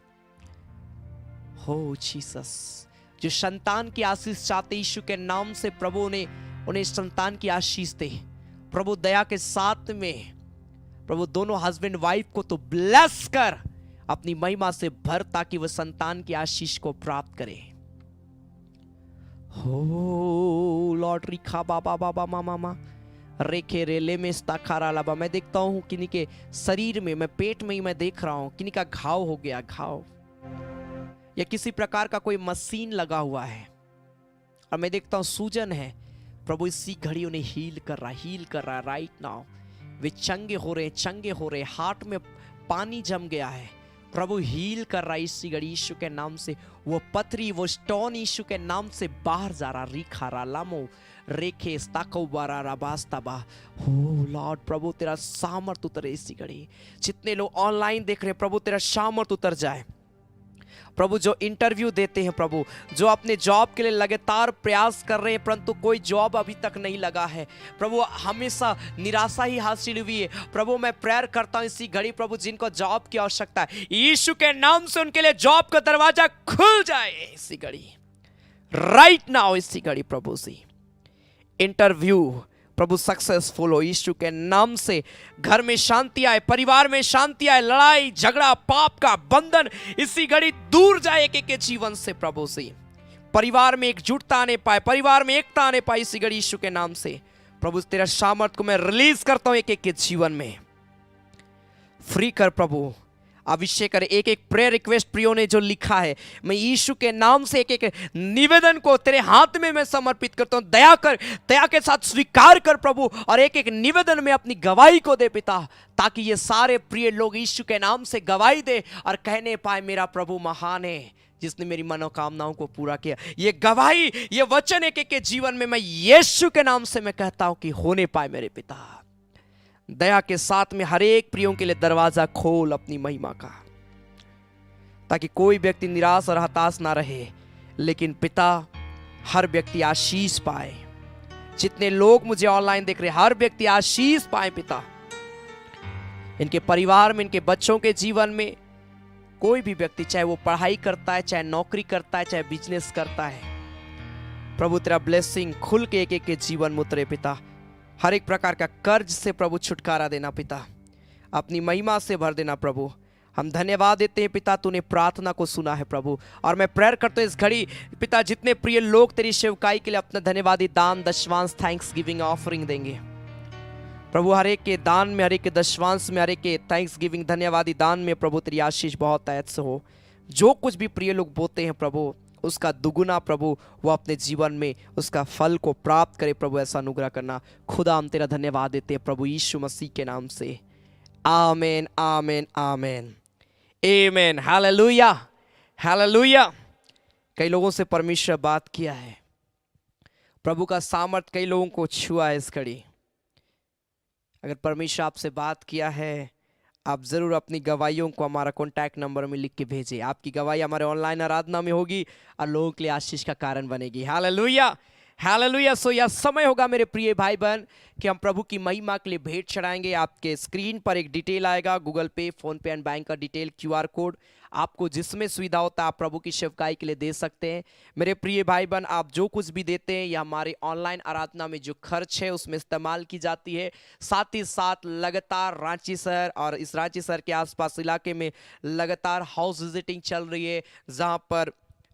हो जीसस, जो संतान की आशीष चाहते यीशु के नाम से प्रभु ने उन्हें संतान की आशीष दे। प्रभु दया के साथ में प्रभु दोनों हस्बैंड वाइफ को तो ब्लेस कर, अपनी महिमा से भर, ताकि वह संतान की आशीष को प्राप्त करे। हो लॉर्ड रिखा बाबा बाबा मामा रेखे रेले में स्ताखारा लाबा। मैं देखता हूं किन्हीं के शरीर में, मैं पेट में ही मैं देख रहा हूं किन्हीं का घाव हो गया, घाव या किसी प्रकार का कोई मशीन लगा हुआ है, और मैं देखता हूं सूजन है। प्रभु इसी घड़ी उन्हें हील कर रहा है राइट नाउ। वे चंगे हो रहे, हार्ट में पानी जम गया है, प्रभु हील कर रहा है इसी घड़ी यीशु के नाम से। वो पथरी, वो स्टोन यीशु के नाम से बाहर जा रहा। रिखा रालामो रेखे स्ताको बारा राबास्ताबा। हो लॉर्ड, प्रभु तेरा सामर्थ उतरे इसी घड़ी। जितने लोग ऑनलाइन देख रहे हैं, प्रभु तेरा सामर्थ उतर जाए। प्रभु जो इंटरव्यू देते हैं, प्रभु जो अपने जॉब के लिए लगातार प्रयास कर रहे हैं परंतु कोई जॉब अभी तक नहीं लगा है, प्रभु हमेशा निराशा ही हासिल हुई है, प्रभु मैं प्रेयर करता हूं इसी घड़ी, प्रभु जिनको जॉब की आवश्यकता है यीशु के नाम से उनके लिए जॉब का दरवाजा खुल जाए इसी घड़ी, राइट नाउ इसी घड़ी। प्रभु से इंटरव्यू प्रभु सक्सेसफुल हो यीशु के नाम से। घर में शांति आए, परिवार में शांति आए, लड़ाई झगड़ा पाप का बंधन इसी घड़ी दूर जाए एक एक जीवन से। प्रभु से परिवार में एकजुटता आने पाए, परिवार में एकता आने पाए इसी घड़ी यीशु के नाम से। प्रभु तेरा सामर्थ को मैं रिलीज करता हूं एक एक के जीवन में। फ्री कर प्रभु, अभिषेक कर। एक एक प्रेयर रिक्वेस्ट प्रियो ने जो लिखा है, मैं यीशु के नाम से एक एक निवेदन को तेरे हाथ में मैं समर्पित करता हूं। दया कर, दया के साथ स्वीकार कर प्रभु, और एक एक निवेदन में अपनी गवाही को दे पिता, ताकि ये सारे प्रिय लोग यीशु के नाम से गवाही दे और कहने पाए मेरा प्रभु महान है जिसने मेरी मनोकामनाओं को पूरा किया। ये गवाही, ये वचन एक एक के जीवन में मैं यीशु के नाम से मैं कहता हूं कि होने पाए मेरे पिता। दया के साथ में हर एक प्रियों के लिए दरवाजा खोल अपनी महिमा का, ताकि कोई व्यक्ति निराश और हताश ना रहे, लेकिन पिता हर व्यक्ति आशीष पाए। जितने लोग मुझे ऑनलाइन देख रहे, हर व्यक्ति आशीष पाए पिता। इनके परिवार में, इनके बच्चों के जीवन में, कोई भी व्यक्ति चाहे वो पढ़ाई करता है, चाहे नौकरी करता है, चाहे बिजनेस करता है, प्रभु तेरा ब्लेसिंग खुल के एक एक के जीवन में उतरे पिता। हर एक प्रकार का कर्ज से प्रभु छुटकारा देना पिता, अपनी महिमा से भर देना प्रभु। हम धन्यवाद देते हैं पिता, तूने प्रार्थना को सुना है प्रभु, और मैं प्रेयर करता हूं इस घड़ी पिता जितने प्रिय लोग तेरी सेवकाई के लिए अपना धन्यवादी दान दशवांश थैंक्स गिविंग ऑफरिंग देंगे प्रभु, हर एक के दान में, हर एक के दशवांश में, हर एक के थैंक्स गिविंग धन्यवादी दान में प्रभु तेरी आशीष बहुत ऐत से हो। जो कुछ भी प्रिय लोग बोते हैं प्रभु उसका दुगुना प्रभु वो अपने जीवन में उसका फल को प्राप्त करे प्रभु, ऐसा अनुग्रह करना। खुदा हम तेरा धन्यवाद देते हैं प्रभु यीशु मसीह के नाम से, आमेन आमेन आमेन आमेन। Hallelujah hallelujah. कई लोगों से परमेश्वर बात किया है, प्रभु का सामर्थ कई लोगों को छुआ है इस घड़ी। अगर परमेश्वर आपसे बात किया है, आप ज़रूर अपनी गवाहियों को हमारा कॉन्टैक्ट नंबर में लिख के भेजें। आपकी गवाही हमारे ऑनलाइन आराधना में होगी और लोगों के लिए आशीष का कारण बनेगी। Hallelujah hallelujah. सो यह समय होगा मेरे प्रिय भाई बहन कि हम प्रभु की महिमा के लिए भेंट चढ़ाएंगे। आपके स्क्रीन पर एक डिटेल आएगा, गूगल पे, फोन पे एंड बैंक का डिटेल, QR कोड। आपको जिसमें सुविधा होता है आप प्रभु की सेवकाई के लिए दे सकते हैं। मेरे प्रिय भाई बहन, आप जो कुछ भी देते हैं या हमारे ऑनलाइन आराधना में जो खर्च है उसमें इस्तेमाल की जाती है। साथ ही साथ लगातार रांची शहर और इस रांची शहर के आसपास इलाके में लगातार हाउस विजिटिंग चल रही है, जहाँ पर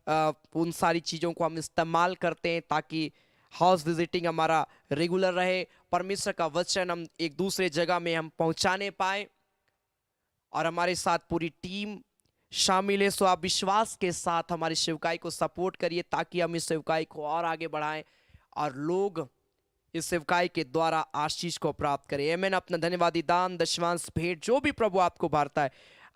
उन सारी चीज़ों को हम इस्तेमाल करते हैं ताकि हाउस विजिटिंग हमारा रेगुलर रहे, परमेश्वर का वचन हम एक दूसरे जगह में हम पहुंचाने पाए और हमारे साथ पूरी टीम शामिल है। सो आप विश्वास के साथ हमारी सेवकाई को सपोर्ट करिए ताकि हम इस सेवकाई को और आगे बढ़ाएं और लोग इस सेवकाई के द्वारा आशीष को प्राप्त करें। आमीन। अपना धन्यवादी दान, दशमांश, भेंट जो भी प्रभु आपको भरता है,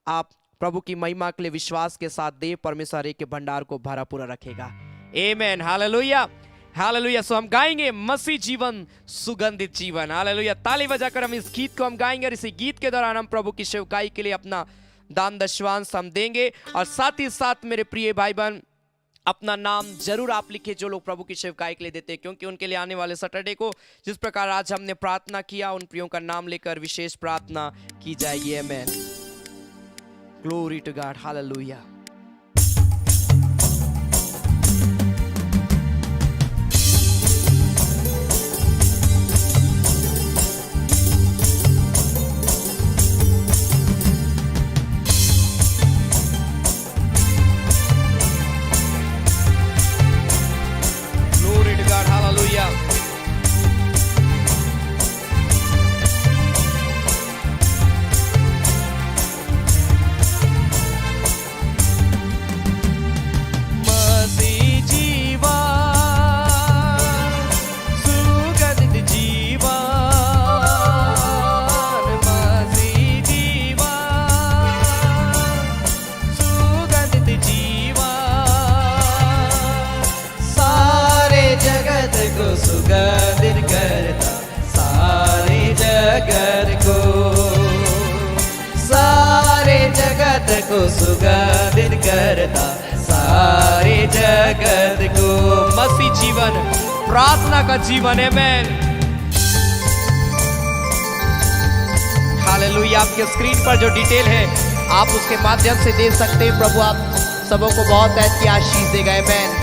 आप प्रभु की महिमा के लिए विश्वास के साथ दे, परमेश्वर के भंडार को भरा पूरा रखेगा। आमीन। Hallelujah hallelujah. सो हम गाएंगे मसीह जीवन सुगंधित जीवन। हालेलुया। ताली बजाकर हम इस गीत को हम गाएंगे और इसी गीत के दौरान हम प्रभु की सेवकाई के लिए अपना दान दशमांश हम देंगे। और साथ ही साथ मेरे प्रिय भाई बहन, अपना नाम जरूर आप लिखे जो लोग प्रभु की सेवकाई के लिए देते हैं, क्योंकि उनके लिए आने वाले सैटरडे को जिस प्रकार आज हमने प्रार्थना किया, उन प्रियों का नाम लेकर विशेष प्रार्थना की जाएगी। आमीन। Glory to God. हालेलुया। सुगंधित करता सारे जगत को, सारे जगत को सुगंधित करता सारे जगत को। मसीह जीवन, प्रार्थना का जीवन। आमीन। हालेलुया। आपके स्क्रीन पर जो डिटेल है आप उसके माध्यम से दे सकते हैं। प्रभु आप सबों को बहुत ऐसी आशीष देगा। आमीन।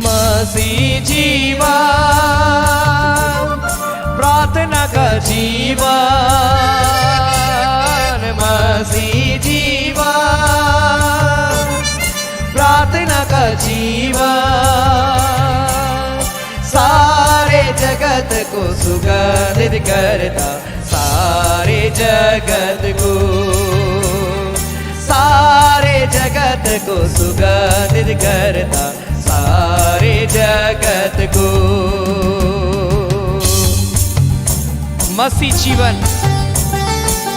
मसीह जीवन, प्रार्थना का जीवन, मसीह जीवन, प्रार्थना का जीवन, सारे जगत को सुगंधित करता सारे जगत को, सारे जगत को सुगंधित करता सारे जगत को। मसीह जीवन,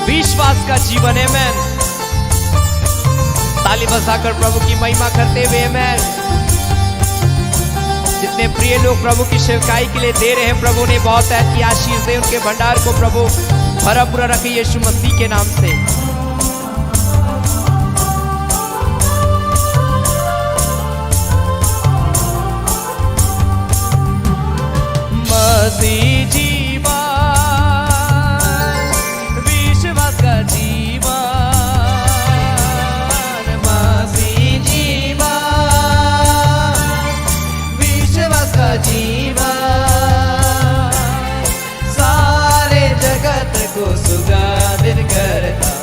विश्वास का जीवन। आमीन। ताली बजाकर प्रभु की महिमा करते हुए। आमीन। जितने प्रिय लोग प्रभु की सेवकाई के लिए दे रहे हैं, प्रभु ने बहुत ऐसी आशीष दे, उनके भंडार को प्रभु भरा पूरा रखे यीशु मसीह के नाम से। मसीह जीवन, विश्वास का जीवन, मसीह जीवन, विश्वास का जीवन, सारे जगत को सुगंधित करता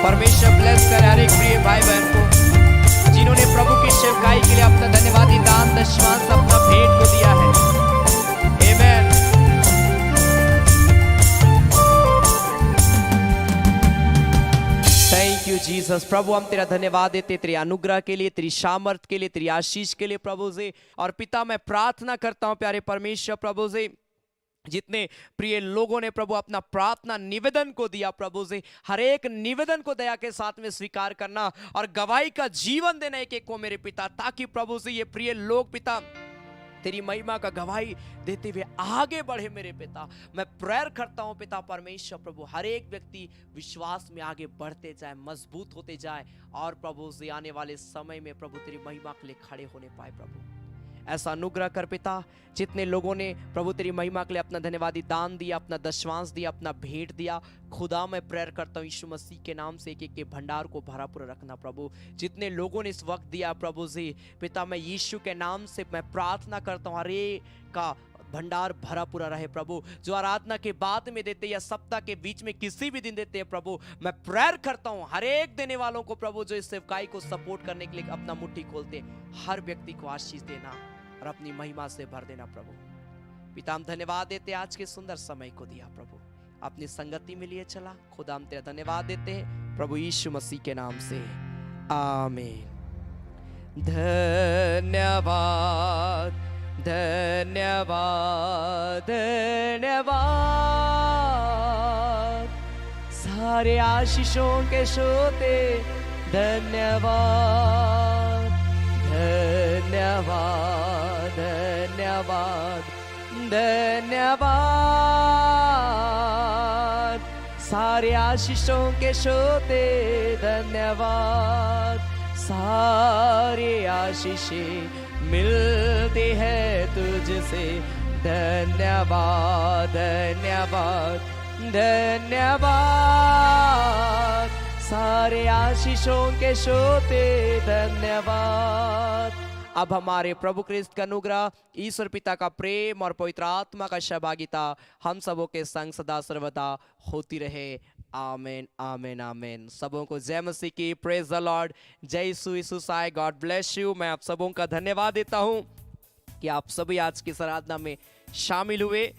परमेश्वर ब्लेस करे हर एक प्रिय भाई बहन को जिन्होंने प्रभु की सेवकाई के लिए अपना धन्यवादी दान दशमांश अपना भेंट को दिया है। आमेन। Thank you Jesus. प्रभु हम तेरा धन्यवाद देते तेरे अनुग्रह के लिए, तेरी सामर्थ के लिए, तेरी आशीष के लिए प्रभु से। और पिता मैं प्रार्थना करता हूं प्यारे परमेश्वर प्रभु से, जितने प्रिय लोगों ने प्रभु अपना प्रार्थना निवेदन को दिया प्रभु से, हर एक निवेदन को दया के साथ में स्वीकार करना और गवाही का जीवन देना एक एक को मेरे पिता, ताकि प्रभु से ये प्रिय लोग पिता तेरी महिमा का गवाही देते हुए आगे बढ़े मेरे पिता। मैं प्रेयर करता हूं पिता परमेश्वर प्रभु, हर एक व्यक्ति विश्वास में आगे बढ़ते जाए, मजबूत होते जाए और प्रभु से आने वाले समय में प्रभु तेरी महिमा के लिए खड़े होने पाए। प्रभु ऐसा अनुग्रह कर पिता, जितने लोगों ने प्रभु तेरी महिमा के लिए अपना धन्यवादी दान दिया, अपना दशवांश दिया, अपना भेंट दिया, खुदा मैं प्रेयर करता हूँ यीशु मसीह के नाम से एक एक के भंडार को भरा पूरा रखना प्रभु। जितने लोगों ने इस वक्त दिया प्रभु जी पिता, मैं यीशु के नाम से मैं प्रार्थना करता हूँ हर एक का भंडार भरा पूरा रहे प्रभु। जो आराधना के बाद में देते या सप्ताह के बीच में किसी भी दिन देते हैं प्रभु, मैं प्रेयर करता हूँ हर एक देने वालों को प्रभु, जो इस सेवकाई को सपोर्ट करने के लिए अपना मुट्ठी खोलते, हर व्यक्ति को आशीष देना और अपनी महिमा से भर देना प्रभु। पिता हम धन्यवाद देते आज के सुंदर समय को दिया प्रभु, अपनी संगति में लिए चला। खुदा हम तेरा धन्यवाद देते हैं प्रभु यीशु मसीह के नाम से, आमीन। धन्यवाद धन्यवाद धन्यवाद सारे आशीषों के सोते, धन्यवाद धन्यवाद धन्यवाद धन्यवाद सारे आशीषों के सोते, धन्यवाद सारे आशीषें मिलती है तुझसे, धन्यवाद धन्यवाद धन्यवाद सारे आशीषों के सोते, धन्यवाद। अब हमारे प्रभु क्रिस्त का अनुग्रह, ईश्वर पिता का प्रेम और पवित्र आत्मा का सहभागिता हम सबों के संग सदा सर्वदा होती रहे। आमेन आमेन आमेन। सबों को जय मसीह की, प्रेज द लॉर्ड, जय यीशु साय, गॉड ब्लेस यू। मैं आप सबों का धन्यवाद देता हूं कि आप सभी आज की आराधना में शामिल हुए।